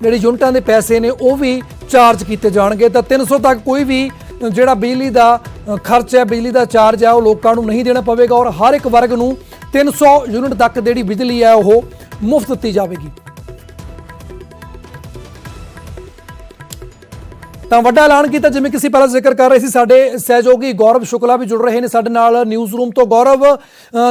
ਜਿਹੜੀ ਯੂਨਿਟਾਂ ਦੇ ਪੈਸੇ ਨੇ ਉਹ ਵੀ ਚਾਰਜ ਕੀਤੇ ਜਾਣਗੇ। ਤਾਂ 300 ਤੱਕ ਕੋਈ ਵੀ ਜਿਹੜਾ ਬਿਜਲੀ ਦਾ ਖਰਚ ਹੈ, ਬਿਜਲੀ ਦਾ ਚਾਰਜ ਹੈ ਉਹ ਲੋਕਾਂ ਨੂੰ ਨਹੀਂ ਦੇਣਾ ਪਵੇਗਾ ਔਰ ਹਰ ਇੱਕ ਵਰਗ ਨੂੰ 300 ਯੂਨਿਟ ਤੱਕ ਜਿਹੜੀ ਬਿਜਲੀ ਹੈ ਉਹ ਮੁਫਤ ਦਿੱਤੀ ਜਾਵੇਗੀ। ਤਾਂ ਵੱਡਾ ਐਲਾਨ ਕੀਤਾ, ਜਿਵੇਂ ਕਿ ਅਸੀਂ ਪਹਿਲਾਂ ਜ਼ਿਕਰ ਕਰ ਰਹੇ ਸੀ। ਸਾਡੇ ਸਹਿਯੋਗੀ ਗੌਰਵ ਸ਼ੁਕਲਾ ਵੀ ਜੁੜ ਰਹੇ ਨੇ ਸਾਡੇ ਨਾਲ ਨਿਊਜ਼ ਰੂਮ ਤੋਂ। ਗੌਰਵ,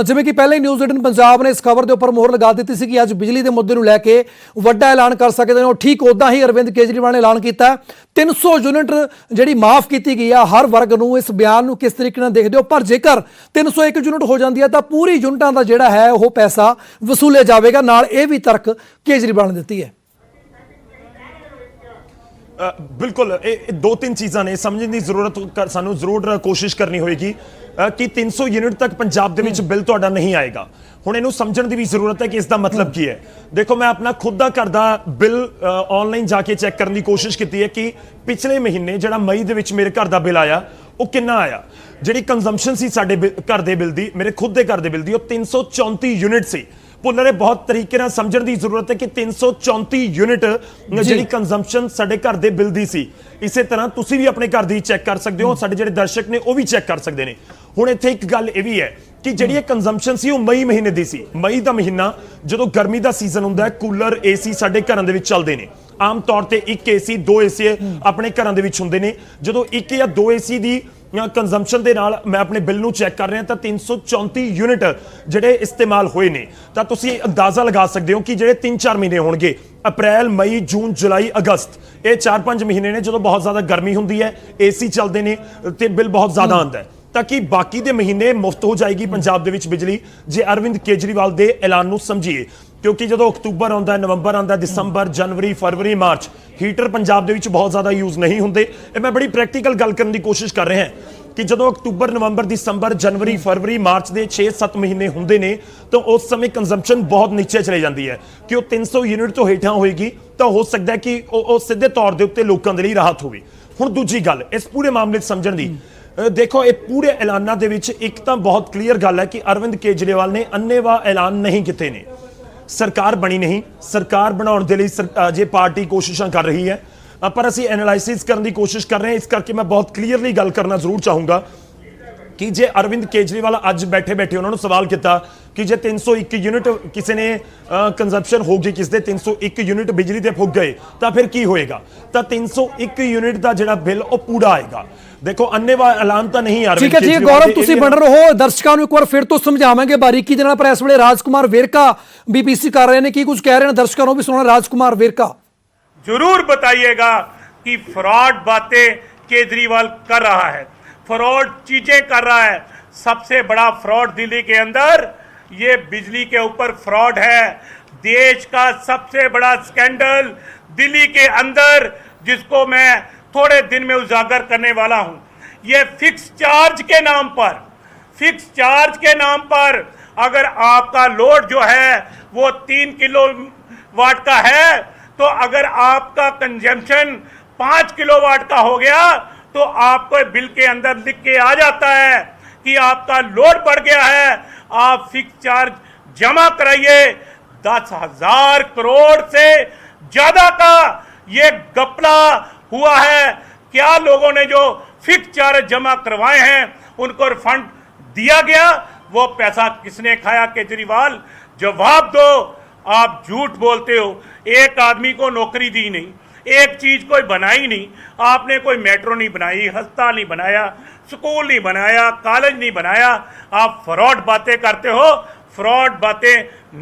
ਜਿਵੇਂ ਕਿ ਪਹਿਲਾਂ ਹੀ ਨਿਊਜ਼ 18 ਪੰਜਾਬ ਨੇ ਇਸ ਖਬਰ ਦੇ ਉੱਪਰ ਮੋਹਰ ਲਗਾ ਦਿੱਤੀ ਸੀ ਕਿ ਅੱਜ ਬਿਜਲੀ ਦੇ ਮੁੱਦੇ ਨੂੰ ਲੈ ਕੇ ਵੱਡਾ ਐਲਾਨ ਕਰ ਸਕਦੇ ਨੇ, ਉਹ ਠੀਕ ਉੱਦਾਂ ਹੀ ਅਰਵਿੰਦ ਕੇਜਰੀਵਾਲ ਨੇ ਐਲਾਨ ਕੀਤਾ 300 ਯੂਨਿਟ ਜਿਹੜੀ ਮਾਫ ਕੀਤੀ ਗਈ ਆ ਹਰ ਵਰਗ ਨੂੰ। ਇਸ ਬਿਆਨ ਨੂੰ ਕਿਸ ਤਰੀਕੇ ਨਾਲ ਦੇਖਦੇ ਹੋ? ਪਰ ਜੇਕਰ 301 ਯੂਨਿਟ ਹੋ ਜਾਂਦੀ ਹੈ ਤਾਂ ਪੂਰੀ ਯੂਨਿਟਾਂ ਦਾ ਜਿਹੜਾ ਹੈ ਉਹ ਪੈਸਾ ਵਸੂਲਿਆ ਜਾਵੇਗਾ। ਨਾਲ ਇਹ ਵੀ ਤਰਕ ਕੇਜਰੀਵਾਲ ਨੇ ਦਿੱਤੀ ਹੈ। ਬਿਲਕੁਲ, ਇਹ ਦੋ ਤਿੰਨ ਚੀਜ਼ਾਂ ਨੇ ਸਮਝਣ ਦੀ ਜ਼ਰੂਰਤ, ਸਾਨੂੰ ਜ਼ਰੂਰ ਕੋਸ਼ਿਸ਼ ਕਰਨੀ ਹੋਏਗੀ ਕਿ 300 ਯੂਨਿਟ ਤੱਕ ਪੰਜਾਬ ਦੇ ਵਿੱਚ ਬਿੱਲ ਤੁਹਾਡਾ ਨਹੀਂ ਆਏਗਾ। ਹੁਣ ਇਹਨੂੰ ਸਮਝਣ ਦੀ ਵੀ ਜ਼ਰੂਰਤ ਹੈ ਕਿ ਇਸ ਦਾ ਮਤਲਬ ਕੀ ਹੈ। ਦੇਖੋ, ਮੈਂ ਆਪਣਾ ਖੁਦ ਦਾ ਘਰ ਦਾ ਬਿੱਲ ਆਨਲਾਈਨ ਜਾ ਕੇ ਚੈੱਕ ਕਰਨ ਦੀ ਕੋਸ਼ਿਸ਼ ਕੀਤੀ ਹੈ ਕਿ ਪਿਛਲੇ ਮਹੀਨੇ ਜਿਹੜਾ ਮਈ ਦੇ ਵਿੱਚ ਮੇਰੇ ਘਰ ਦਾ ਬਿੱਲ ਆਇਆ ਉਹ ਕਿੰਨਾ ਆਇਆ। ਜਿਹੜੀ ਕੰਜ਼ੰਪਸ਼ਨ ਸੀ ਸਾਡੇ ਘਰ ਦੇ ਬਿੱਲ ਦੀ, ਮੇਰੇ ਖੁਦ ਦੇ ਘਰ ਦੇ ਬਿੱਲ ਦੀ, ਉਹ 334 ਯੂਨਿਟ ਸੀ। ਭੁੱਲਰ ਇਹ ਬਹੁਤ ਤਰੀਕੇ ਨਾਲ ਸਮਝਣ ਦੀ ਜ਼ਰੂਰਤ ਹੈ ਕਿ 334 ਯੂਨਿਟ ਜਿਹੜੀ ਕੰਜ਼ੰਪਸ਼ਨ ਸਾਡੇ ਘਰ ਦੇ ਬਿੱਲ ਦੀ ਸੀ। ਇਸੇ ਤਰ੍ਹਾਂ ਤੁਸੀਂ ਵੀ ਆਪਣੇ ਘਰ ਦੀ ਚੈੱਕ ਕਰ ਸਕਦੇ ਹੋ, ਸਾਡੇ ਜਿਹੜੇ ਦਰਸ਼ਕ ਨੇ ਉਹ ਵੀ ਚੈੱਕ ਕਰ ਸਕਦੇ ਨੇ। ਹੁਣ ਇੱਥੇ ਇੱਕ ਗੱਲ ਇਹ ਵੀ ਹੈ ਕਿ ਜਿਹੜੀ ਇਹ ਕੰਜ਼ੰਪਸ਼ਨ ਸੀ ਉਹ ਮਈ ਮਹੀਨੇ ਦੀ ਸੀ। ਮਈ ਦਾ ਮਹੀਨਾ ਜਦੋਂ ਗਰਮੀ ਦਾ ਸੀਜ਼ਨ ਹੁੰਦਾ ਹੈ, ਕੂਲਰ ਏਸੀ ਸਾਡੇ ਘਰਾਂ ਦੇ ਵਿੱਚ ਚੱਲਦੇ ਨੇ। ਆਮ ਤੌਰ ਤੇ ਇੱਕ ਏਸੀ, ਦੋ ਏਸੀ ਆਪਣੇ ਘਰਾਂ ਦੇ ਵਿੱਚ ਹੁੰਦੇ ਨੇ। ਜਦੋਂ ਇੱਕ ਜਾਂ ਦੋ ਏਸੀ ਦੀ ਕੰਜ਼ੰਪਸ਼ਨ ਦੇ ਨਾਲ ਮੈਂ ਆਪਣੇ ਬਿੱਲ ਨੂੰ ਚੈੱਕ ਕਰ ਰਿਹਾ ਤਾਂ 334 ਯੂਨਿਟ ਜਿਹੜੇ ਇਸਤੇਮਾਲ ਹੋਏ ਨੇ। ਤਾਂ ਤੁਸੀਂ ਅੰਦਾਜ਼ਾ ਲਗਾ ਸਕਦੇ ਹੋ ਕਿ ਜਿਹੜੇ 3-4 ਮਹੀਨੇ ਹੋਣਗੇ, ਅਪ੍ਰੈਲ, ਮਈ, ਜੂਨ, ਜੁਲਾਈ, ਅਗਸਤ, ਇਹ 4-5 ਮਹੀਨੇ ਨੇ ਜਦੋਂ ਬਹੁਤ ਜ਼ਿਆਦਾ ਗਰਮੀ ਹੁੰਦੀ ਹੈ, ਏਸੀ ਚੱਲਦੇ ਨੇ ਤੇ ਬਿੱਲ ਬਹੁਤ ਜ਼ਿਆਦਾ ਆਉਂਦਾ ਹੈ। ਤਾਂ ਕਿ ਬਾਕੀ ਦੇ ਮਹੀਨੇ ਮੁਫਤ ਹੋ ਜਾਏਗੀ ਪੰਜਾਬ ਦੇ ਵਿੱਚ ਬਿਜਲੀ, ਜੇ ਅਰਵਿੰਦ ਕੇਜਰੀਵਾਲ ਦੇ ਐਲਾਨ ਨੂੰ ਸਮਝੀਏ। ਕਿਉਂਕਿ ਜਦੋਂ ਅਕਤੂਬਰ ਆਉਂਦਾ, ਨਵੰਬਰ ਆਉਂਦਾ, ਦਸੰਬਰ, ਜਨਵਰੀ, ਫਰਵਰੀ, ਮਾਰਚ, ਹੀਟਰ ਪੰਜਾਬ ਦੇ ਵਿੱਚ ਬਹੁਤ ਜ਼ਿਆਦਾ ਯੂਜ਼ ਨਹੀਂ ਹੁੰਦੇ। ਇਹ ਮੈਂ ਬੜੀ ਪ੍ਰੈਕਟੀਕਲ ਗੱਲ ਕਰਨ ਦੀ ਕੋਸ਼ਿਸ਼ ਕਰ ਰਿਹਾ ਕਿ ਜਦੋਂ ਅਕਤੂਬਰ, ਨਵੰਬਰ, ਦਸੰਬਰ, ਜਨਵਰੀ, ਫਰਵਰੀ, ਮਾਰਚ ਦੇ 6-7 ਮਹੀਨੇ ਹੁੰਦੇ ਨੇ ਤਾਂ ਉਸ ਸਮੇਂ ਕੰਜ਼ੰਪਸ਼ਨ ਬਹੁਤ ਨੀਚੇ ਚਲੇ ਜਾਂਦੀ ਹੈ ਕਿ ਉਹ 300 ਯੂਨਿਟ ਤੋਂ ਹੇਠਾਂ ਹੋਏਗੀ। ਤਾਂ ਹੋ ਸਕਦਾ ਹੈ ਕਿ ਉਹ ਸਿੱਧੇ ਤੌਰ ਦੇ ਉੱਤੇ ਲੋਕਾਂ ਦੇ ਲਈ ਰਾਹਤ ਹੋਵੇ। ਹੁਣ ਦੂਜੀ ਗੱਲ ਇਸ ਪੂਰੇ ਮਾਮਲੇ 'ਚ ਸਮਝਣ ਦੀ, ਦੇਖੋ, ਇਹ ਪੂਰੇ ਐਲਾਨਾਂ ਦੇ ਵਿੱਚ ਇੱਕ ਤਾਂ ਬਹੁਤ ਕਲੀਅਰ ਗੱਲ ਹੈ ਕਿ ਅਰਵਿੰਦ ਕੇਜਰੀਵਾਲ ਨੇ ਅੰਨ੍ਹੇਵਾਹ ਐਲਾਨ ਨਹੀਂ ਕੀਤੇ ਨੇ। ਸਰਕਾਰ ਬਣੀ ਨਹੀਂ, ਸਰਕਾਰ ਬਣਾਉਣ ਦੇ ਲਈ ਜੇ ਪਾਰਟੀ ਕੋਸ਼ਿਸ਼ਾਂ ਕਰ ਰਹੀ ਹੈ, ਪਰ ਅਸੀਂ ਐਨਾਲਾਈਸਿਸ ਕਰਨ ਦੀ ਕੋਸ਼ਿਸ਼ ਕਰ ਰਹੇ ਹਾਂ। ਇਸ ਕਰਕੇ ਮੈਂ ਬਹੁਤ ਕਲੀਅਰਲੀ ਗੱਲ ਕਰਨਾ ਜ਼ਰੂਰ ਚਾਹੂੰਗਾ ਕਿ ਜੇ ਅਰਵਿੰਦ ਕੇਜਰੀਵਾਲ ਅੱਜ ਬੈਠੇ ਉਹਨਾਂ ਨੂੰ ਸਵਾਲ ਕੀਤਾ ਕਿ ਜੇ 301 ਯੂਨਿਟ ਕਿਸੇ ਨੇ ਕੰਜ਼ੰਪਸ਼ਨ ਹੋ ਗਈ, ਕਿਸੇ ਦੇ 301 ਯੂਨਿਟ ਬਿਜਲੀ ਦੇ ਫੁੱਕ ਗਏ ਤਾਂ ਫਿਰ ਕੀ ਹੋਏਗਾ? ਤਾਂ 301 ਯੂਨਿਟ ਦਾ ਜਿਹੜਾ ਬਿੱਲ ਉਹ ਪੂਰਾ ਆਏਗਾ। ਦੇਖੋ, ਅੰਨ੍ਹੇਵਾਹ ਐਲਾਨ ਤਾਂ ਨਹੀਂ ਆ ਰਿਹਾ। ਠੀਕ ਹੈ ਗੌਰਵ, ਤੁਸੀਂ ਬਣ ਰਹੋ। ਦਰਸ਼ਕਾਂ ਨੂੰ ਇੱਕ ਵਾਰ ਫਿਰ ਤੋਂ ਸਮਝਾਵਾਂਗੇ ਬਾਰੀਕੀ ਦੇ ਨਾਲ, ਪਰ ਇਸ ਵੇਲੇ ਰਾਜਕੁਮਾਰ ਵੇਰਕਾ बीपीसी कर रहे हैं, की कुछ कह रहे हैं, दर्शकों को भी सुना। राजकुमार वेरका, जरूर बताइएगा कि फ्रॉड बातें केजरीवाल कर रहा है, फ्रॉड चीजें कर रहा है। सबसे बड़ा फ्रॉड दिल्ली के अंदर ये बिजली के ऊपर फ्रॉड है। देश का सबसे बड़ा स्कैंडल दिल्ली के अंदर, जिसको मैं थोड़े दिन में उजागर करने वाला हूं। ये फिक्स चार्ज के नाम पर, फिक्स चार्ज के नाम पर अगर आपका लोड जो है वो 3 किलोवाट का है, तो अगर आपका कंजम्पशन 5 किलोवाट का हो गया तो आपको बिल के अंदर लिख के आ जाता है कि आपका लोड बढ़ गया है, आप फिक्स चार्ज जमा कराइए। 10,000 करोड़ से ज्यादा का ये घपला हुआ है। क्या लोगों ने जो फिक्स चार्ज जमा करवाए हैं उनको रिफंड दिया गया? वो पैसा किसने खाया? केजरीवाल, जवाब दो। आप झूठ बोलते हो। एक आदमी को नौकरी दी नहीं, एक चीज कोई बनाई नहीं, आपने कोई मेट्रो नहीं बनाई, अस्पताल नहीं बनाया, स्कूल नहीं बनाया, कॉलेज नहीं बनाया। आप फ्रॉड बातें करते हो। फ्रॉड बातें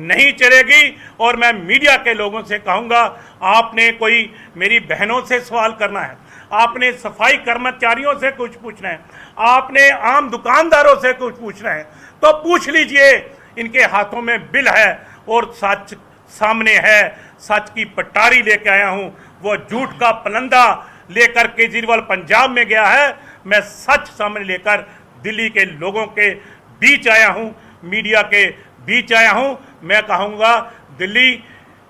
नहीं चलेगी। और मैं मीडिया के लोगों से कहूंगा, आपने कोई मेरी बहनों से सवाल करना है, आपने सफाई कर्मचारियों से कुछ पूछना है, आपने आम दुकानदारों से कुछ पूछना है, तो पूछ लीजिए। इनके हाथों में बिल है और सच सामने है। सच की पटारी लेके आया हूं। वो झूठ का पलंदा लेकर केजरीवाल पंजाब में गया है, मैं सच सामने लेकर दिल्ली के लोगों के बीच आया हूं, मीडिया के बीच आया हूं। मैं कहूंगा, दिल्ली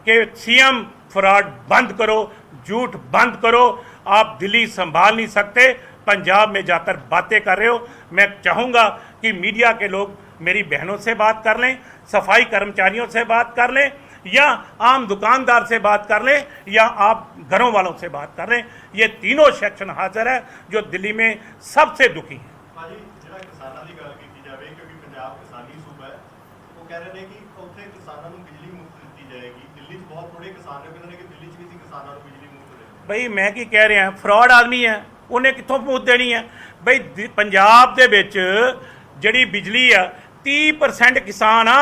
के सीएम, फ्रॉड बंद करो, झूठ बंद करो। आप दिल्ली संभाल नहीं सकते, पंजाब में जाकर बातें कर रहे हो। मैं चाहूंगा कि मीडिया के लोग मेरी बहनों से बात कर लें, सफाई कर्मचारियों से बात कर लें, या आम दुकानदार से बात कर लें, या आप घरों वालों से बात कर लें। ये तीनों सेक्शन हाजिर है जो दिल्ली में सबसे दुखी हैं। किसानों की गल की जाए, क्योंकि पंजाब किसानी सूबा है, वो कह रहे हैं कि उत्थे किसानों को बिजली मुफ्त दी जाएगी। दिल्ली बहुत थोड़े किसान ने कहते हैं कि दिल्ली भी किसानों को बिजली मुफ्त दें। ਬਈ ਮੈਂ ਕੀ ਕਹਿ ਰਿਹਾ, ਫਰਾਡ ਆਦਮੀ ਹੈ, ਉਹਨੇ ਕਿੱਥੋਂ ਮੂਤ ਦੇਣੀ ਹੈ। ਬਈ ਪੰਜਾਬ ਦੇ ਵਿੱਚ ਜਿਹੜੀ ਬਿਜਲੀ ਆ 30% ਕਿਸਾਨ ਆ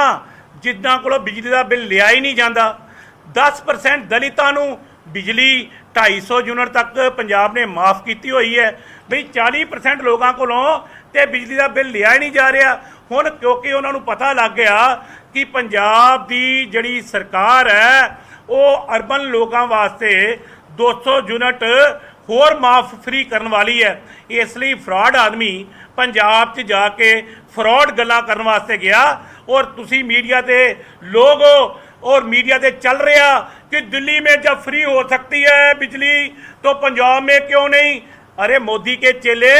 ਜਿਨ੍ਹਾਂ ਕੋਲੋਂ ਬਿਜਲੀ ਦਾ ਬਿੱਲ ਲਿਆ ਹੀ ਨਹੀਂ ਜਾਂਦਾ। 10% ਦਲਿਤਾਂ ਨੂੰ ਬਿਜਲੀ 250 ਯੂਨਿਟ ਤੱਕ ਪੰਜਾਬ ਨੇ ਮਾਫ ਕੀਤੀ ਹੋਈ ਹੈ। ਬਈ 40% ਲੋਕਾਂ ਕੋਲੋਂ ਤੇ ਬਿਜਲੀ ਦਾ ਬਿੱਲ ਲਿਆ ਹੀ ਨਹੀਂ ਜਾ ਰਿਹਾ। ਹੁਣ ਕਿਉਂਕਿ ਉਹਨਾਂ ਨੂੰ ਪਤਾ ਲੱਗ ਗਿਆ ਕਿ ਪੰਜਾਬ ਦੀ ਜਿਹੜੀ ਸਰਕਾਰ ਹੈ ਉਹ ਅਰਬਨ ਲੋਕਾਂ ਵਾਸਤੇ 200 ਯੂਨਿਟ ਹੋਰ ਮਾਫ ਫ੍ਰੀ ਕਰਨ ਵਾਲੀ ਹੈ। ਇਸ ਲਈ ਫਰਾਡ ਆਦਮੀ ਪੰਜਾਬ 'ਚ ਜਾ ਕੇ ਫਰਾਡ ਗੱਲਾਂ ਕਰਨ ਵਾਸਤੇ ਗਿਆ। और तुसी मीडिया ते लोग और मीडिया ते चल रहा कि दिल्ली में जब फ्री हो सकती है बिजली तो पंजाब में क्यों नहीं। अरे मोदी के चेले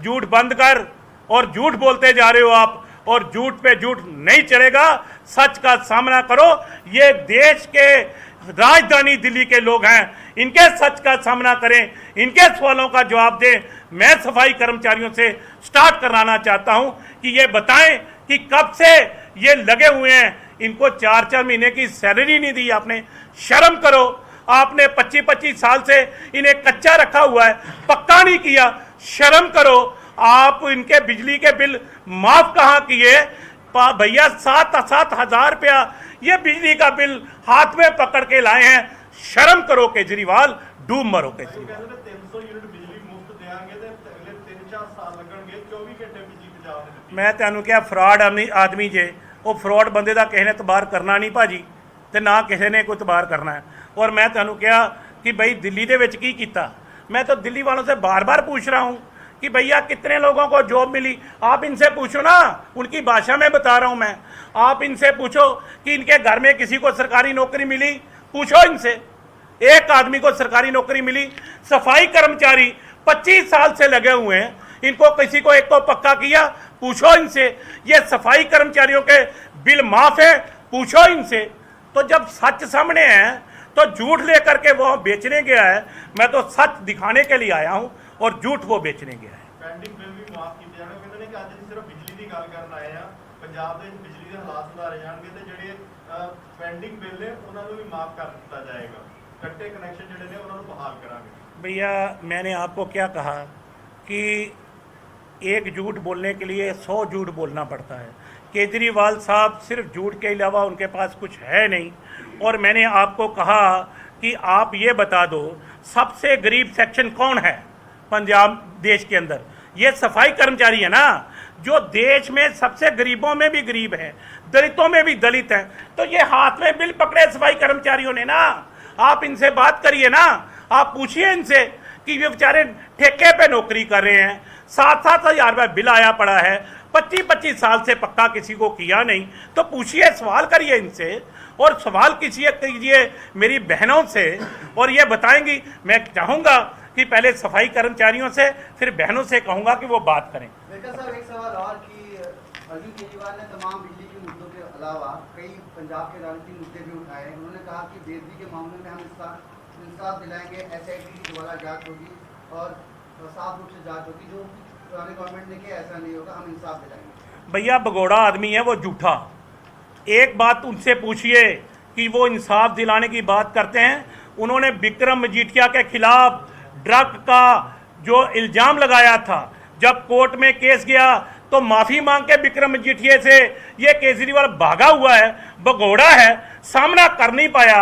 झूठ बंद कर, और झूठ बोलते जा रहे हो आप, और झूठ पे झूठ नहीं चलेगा। सच का सामना करो। ये देश के राजधानी दिल्ली के लोग हैं, इनके सच का सामना करें, इनके सवालों का जवाब दें। मैं सफाई कर्मचारियों से स्टार्ट कराना चाहता हूं कि ये बताएं कि कब से ये लगे हुए हैं, इनको 4-4 महीने की सैलरी नहीं दी आपने। शर्म करो। आपने 25-25 साल से इन्हें कच्चा रखा हुआ है, पक्का नहीं किया। शर्म करो। आप इनके बिजली के बिल माफ कहाँ किए भैया? 7-7 हज़ार रुपया ये बिजली का बिल हाथ में पकड़ के लाए हैं। शर्म करो केजरीवाल, डूब मरो केजरीवाल। 300 यूनिट बिजली मुफ्त देंगे तो अगले 3-4 साल लगणगे, 24 घंटे बिजली पंजाब ने दी। मैं तेनों क्या फ्रॉड आदमी जे, वो फ्रॉड बंदे का किसी ने तबार करना नहीं भाजी, तो ना किसी ने कोई तबार करना है। और मैं तेनों क्या कि भाई दिल्ली दे विच की कीता। मैं तो दिल्ली वालों से बार बार पूछ रहा हूँ कि भैया कितने लोगों को जॉब मिली। आप इनसे पूछो ना, उनकी भाषा में बता रहा हूँ मैं। आप इनसे पूछो कि इनके घर में किसी को सरकारी नौकरी मिली, पूछो इनसे। एक आदमी को सरकारी नौकरी मिली। सफाई कर्मचारी 25 साल से लगे हुए हैं, इनको किसी को एक को पक्का किया, पूछो इनसे। ये सफाई कर्मचारियों के बिल माफ है, पूछो इनसे। तो जब सच सामने है तो झूठ लेकर के वो बेचने गया है। मैं तो सच दिखाने के लिए आया हूँ और झूठ वो बेचने गया है। पेंडिंग बिल भी माफ किए जाने, कहते हैं कि आज ਅਸੀਂ सिर्फ बिजली की गल करन आए हैं। पंजाब ਦੇ बिजली ਦੇ ਹਾਲਾਤ ਸੁਧਾਰੇ ਜਾਣਗੇ ਤੇ ਜਿਹੜੇ ਪੈਂਡਿੰਗ ਬਿੱਲ ਨੇ ਉਹਨਾਂ ਨੂੰ ਵੀ ਮਾਫ ਕਰ ਦਿੱਤਾ ਜਾਏਗਾ। ਕੱਟੇ ਕਨੈਕਸ਼ਨ ਜਿਹੜੇ ਨੇ ਉਹਨਾਂ ਨੂੰ ਬਹਾਲ ਕਰਾਂਗੇ। भैया मैंने आपको क्या कहा कि एक झूठ बोलने के लिए 100 झूठ बोलना पड़ता है। केजरीवाल साहब सिर्फ झूठ के अलावा उनके पास कुछ है नहीं। और मैंने आपको कहा कि आप ये बता दो सबसे गरीब सेक्शन कौन है पंजाब देश के अंदर? ये सफाई कर्मचारी है ना, जो देश में सबसे गरीबों में भी गरीब है, दलितों में भी दलित है। तो ये हाथ में बिल पकड़े सफाई कर्मचारियों ने ना। आप इनसे बात करिए ना, आप पूछिए इनसे कि ये बेचारे ठेके पे नौकरी कर रहे हैं, 7-7 हज़ार रुपये बिल आया पड़ा है, 25-25 साल से पक्का किसी को किया नहीं। तो पूछिए, सवाल करिए इनसे, और सवाल कीजिए मेरी बहनों से, और ये बताएंगी। मैं चाहूँगा कि पहले सफाई कर्मचारियों से, फिर बहनों से कहूँगा कि वो बात करें। साहब एक सवाल और कि अरविंद केजरीवाल ने तमाम बिजली के मुद्दों के अलावा कई पंजाब के राजनीतिक मुद्दे भी उठाए। उन्होंने कहा कि बेदबी के मामले में हम इंसाफ दिलाएंगे, SIT की दोबारा जांच होगी और साफ रूप से जांच होगी। जो पुरानी गवर्नमेंट ने किया ऐसा नहीं होगा, हम इंसाफ दिलाएंगे। भैया भगोड़ा आदमी है वो, झूठा। एक बात उनसे पूछिए कि वो इंसाफ दिलाने की बात करते हैं। उन्होंने विक्रम मजीठिया के खिलाफ ड्रग का जो इल्ज़ाम लगाया था, जब कोर्ट में केस गया तो माफ़ी मांग के विक्रम मजीठिया से ये केजरीवाल भागा हुआ है, भगोड़ा है, सामना कर नहीं पाया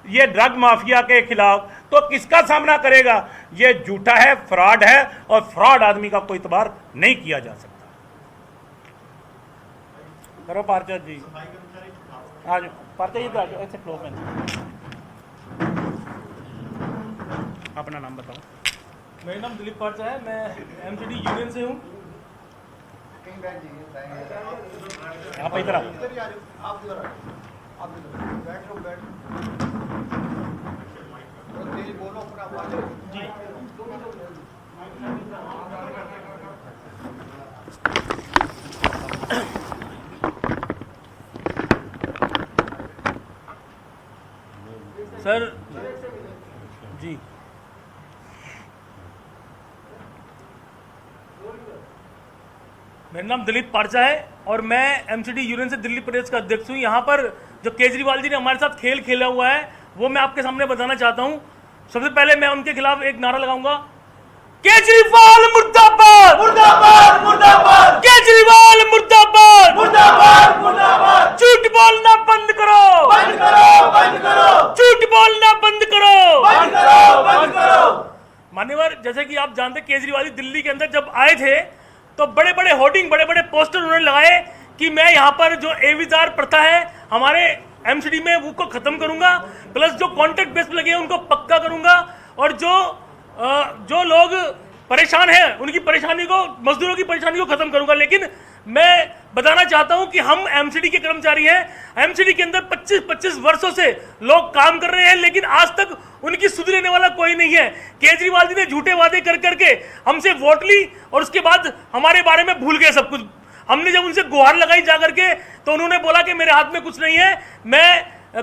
ये ड्रग माफिया के खिलाफ। तो किसका सामना करेगा? ये झूठा है, फ्रॉड है, और फ्रॉड आदमी का कोई इतबार नहीं किया जा सकता। करो पार्चर जी, आज पार्चर जी ऐसे क्लोज में अपना नाम बताओ। मेरा नाम दिलीप पार्चा है, मैं MCD यूनियन से हूँ। आप इधर आओ। जी सर जी मेरा नाम दिलीप पार्चा है और मैं MCD यूनियन से दिल्ली प्रदेश का अध्यक्ष हूँ। यहाँ पर जो केजरीवाल जी ने हमारे साथ खेल खेला हुआ है वो मैं आपके सामने बताना चाहता हूँ। सबसे पहले मैं उनके खिलाफ एक नारा लगाऊंगा, केजरीवाल मुर्दाबाद, मुर्दाबाद, मुर्दाबाद, केजरीवाल मुर्दाबाद, मुर्दाबाद, मुर्दाबाद, झूठ बोलना बंद करो, बंद करो, बंद करो, झूठ बोलना बंद करो, बंद करो, बंद करो। मान्यवर, जैसे कि आप जानते, केजरीवाल जी दिल्ली के अंदर जब आए थे तो बड़े बड़े होर्डिंग, बड़े बड़े पोस्टर उन्होंने लगाए कि मैं यहाँ पर जो एविजार प्रथा है हमारे एमसीडी में वो को खत्म करूंगा, प्लस जो कॉन्ट्रैक्ट बेस पे लगे हैं उनको पक्का करूंगा, और जो लोग परेशान हैं उनकी परेशानी को, मजदूरों की परेशानी को खत्म करूंगा। लेकिन मैं बताना चाहता हूं कि हम एमसीडी के कर्मचारी हैं। एमसीडी के अंदर 25-25 वर्षों से लोग काम कर रहे हैं, लेकिन आज तक उनकी सुध लेने वाला कोई नहीं है। केजरीवाल जी ने झूठे वादे कर करके हमसे वोट ली और उसके बाद हमारे बारे में भूल गए सब कुछ। हमने जब उनसे गुहार लगाई जा करके तो उन्होंने बोला कि मेरे हाथ में कुछ नहीं है, मैं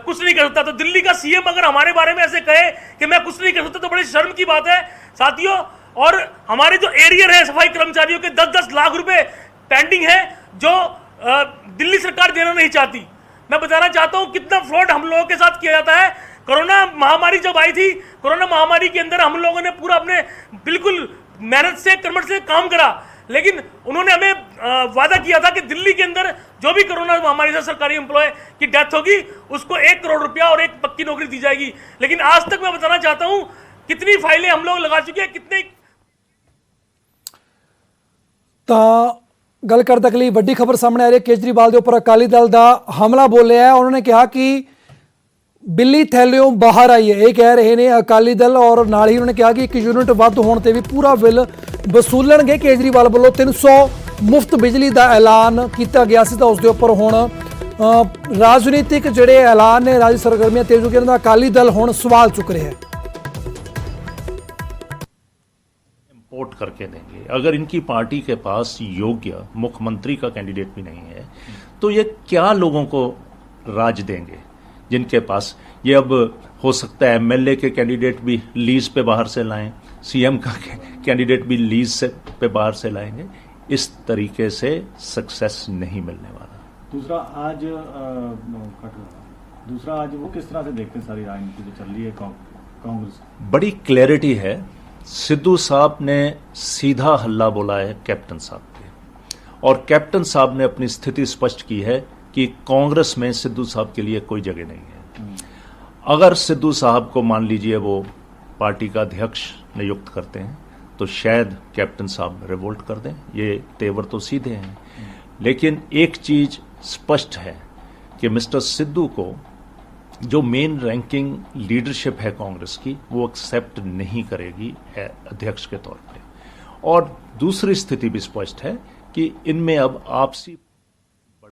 कुछ नहीं कर सकता। तो दिल्ली का सीएम अगर हमारे बारे में ऐसे कहे कि मैं कुछ नहीं कर सकता तो बड़ी शर्म की बात है साथियों। और हमारे जो एरियर है सफाई कर्मचारियों के 10-10 लाख रुपए पेंडिंग है जो दिल्ली सरकार देना नहीं चाहती। मैं बताना चाहता हूं कितना फ्रॉड हम लोगों के साथ किया जाता है। कोरोना महामारी जब आई थी, कोरोना महामारी के अंदर हम लोगों ने पूरा अपने बिल्कुल मेहनत से, कर्मठ से काम करा, लेकिन उन्होंने हमें वादा किया था कि दिल्ली के अंदर जो भी कोरोना महामारी से सरकारी एम्प्लॉय की डेथ होगी उसको 1 करोड़ रुपया और एक पक्की नौकरी दी जाएगी। लेकिन आज तक मैं बताना चाहता हूं कितनी फाइलें हम लोग लगा चुके हैं, कितने। ਤਾਂ ਗੱਲ ਕਰਨ ਤੱਕ ਲਈ ਵੱਡੀ ਖਬਰ ਸਾਹਮਣੇ ਆ ਰਹੀ ਹੈ। ਕੇਜਰੀਵਾਲ ਦੇ ਉੱਪਰ ਅਕਾਲੀ ਦਲ ਦਾ ਹਮਲਾ ਬੋਲਿਆ ਹੈ। ਉਹਨਾਂ ਨੇ ਕਿਹਾ ਕਿ ਬਿੱਲੀ ਥੈਲਿਓਂ ਬਾਹਰ ਆਈ ਹੈ, ਇਹ ਕਹਿ ਰਹੇ ਨੇ ਅਕਾਲੀ ਦਲ। ਔਰ ਨਾਲ ਹੀ ਉਹਨਾਂ ਨੇ ਕਿਹਾ ਕਿ 1 ਯੂਨਿਟ ਵੱਧ ਹੋਣ ਤੇ ਵੀ ਪੂਰਾ ਬਿੱਲ ਵਸੂਲਣਗੇ। ਕੇਜਰੀਵਾਲ ਵੱਲੋਂ 300 ਮੁਫਤ ਬਿਜਲੀ ਦਾ ਐਲਾਨ ਕੀਤਾ ਗਿਆ ਸੀ ਤਾਂ ਉਸ ਦੇ ਉੱਪਰ ਹੁਣ ਰਾਜਨੀਤਿਕ ਜਿਹੜੇ ਐਲਾਨ ਨੇ, ਰਾਜ ਸਰਗਰਮੀਆਂ ਤੇਜ਼ ਹੋ ਗਈਆਂ। ਅਕਾਲੀ ਦਲ ਹੁਣ ਸਵਾਲ ਚੁੱਕ ਰਿਹਾ ਹੈ। वोट करके देंगे। अगर इनकी पार्टी के पास योग्य मुख्यमंत्री का कैंडिडेट भी नहीं है तो ये क्या लोगों को राज देंगे जिनके पास ये अब हो सकता है एमएलए के कैंडिडेट भी लीज पे बाहर से लाएं, सीएम का कैंडिडेट भी लीज से पे बाहर से लाएंगे। इस तरीके से सक्सेस नहीं मिलने वाला। दूसरा आज वो किस तरह से देखते हैं सारी राजनीति जो चल रही है कांग्रेस? बड़ी क्लैरिटी है। सिद्धू साहब ने सीधा हल्ला बोला है कैप्टन साहब पे, और कैप्टन साहब ने अपनी स्थिति स्पष्ट की है कि कांग्रेस में सिद्धू साहब के लिए कोई जगह नहीं है। अगर सिद्धू साहब को मान लीजिए वो पार्टी का अध्यक्ष नियुक्त करते हैं तो शायद कैप्टन साहब रिवोल्ट कर दें। ये तेवर तो सीधे हैं, लेकिन एक चीज स्पष्ट है कि मिस्टर सिद्धू को जो मेन रैंकिंग लीडरशिप है कांग्रेस की वो एक्सेप्ट नहीं करेगी अध्यक्ष के तौर पे। और दूसरी स्थिति भी स्पष्ट है कि इनमें अब आपसी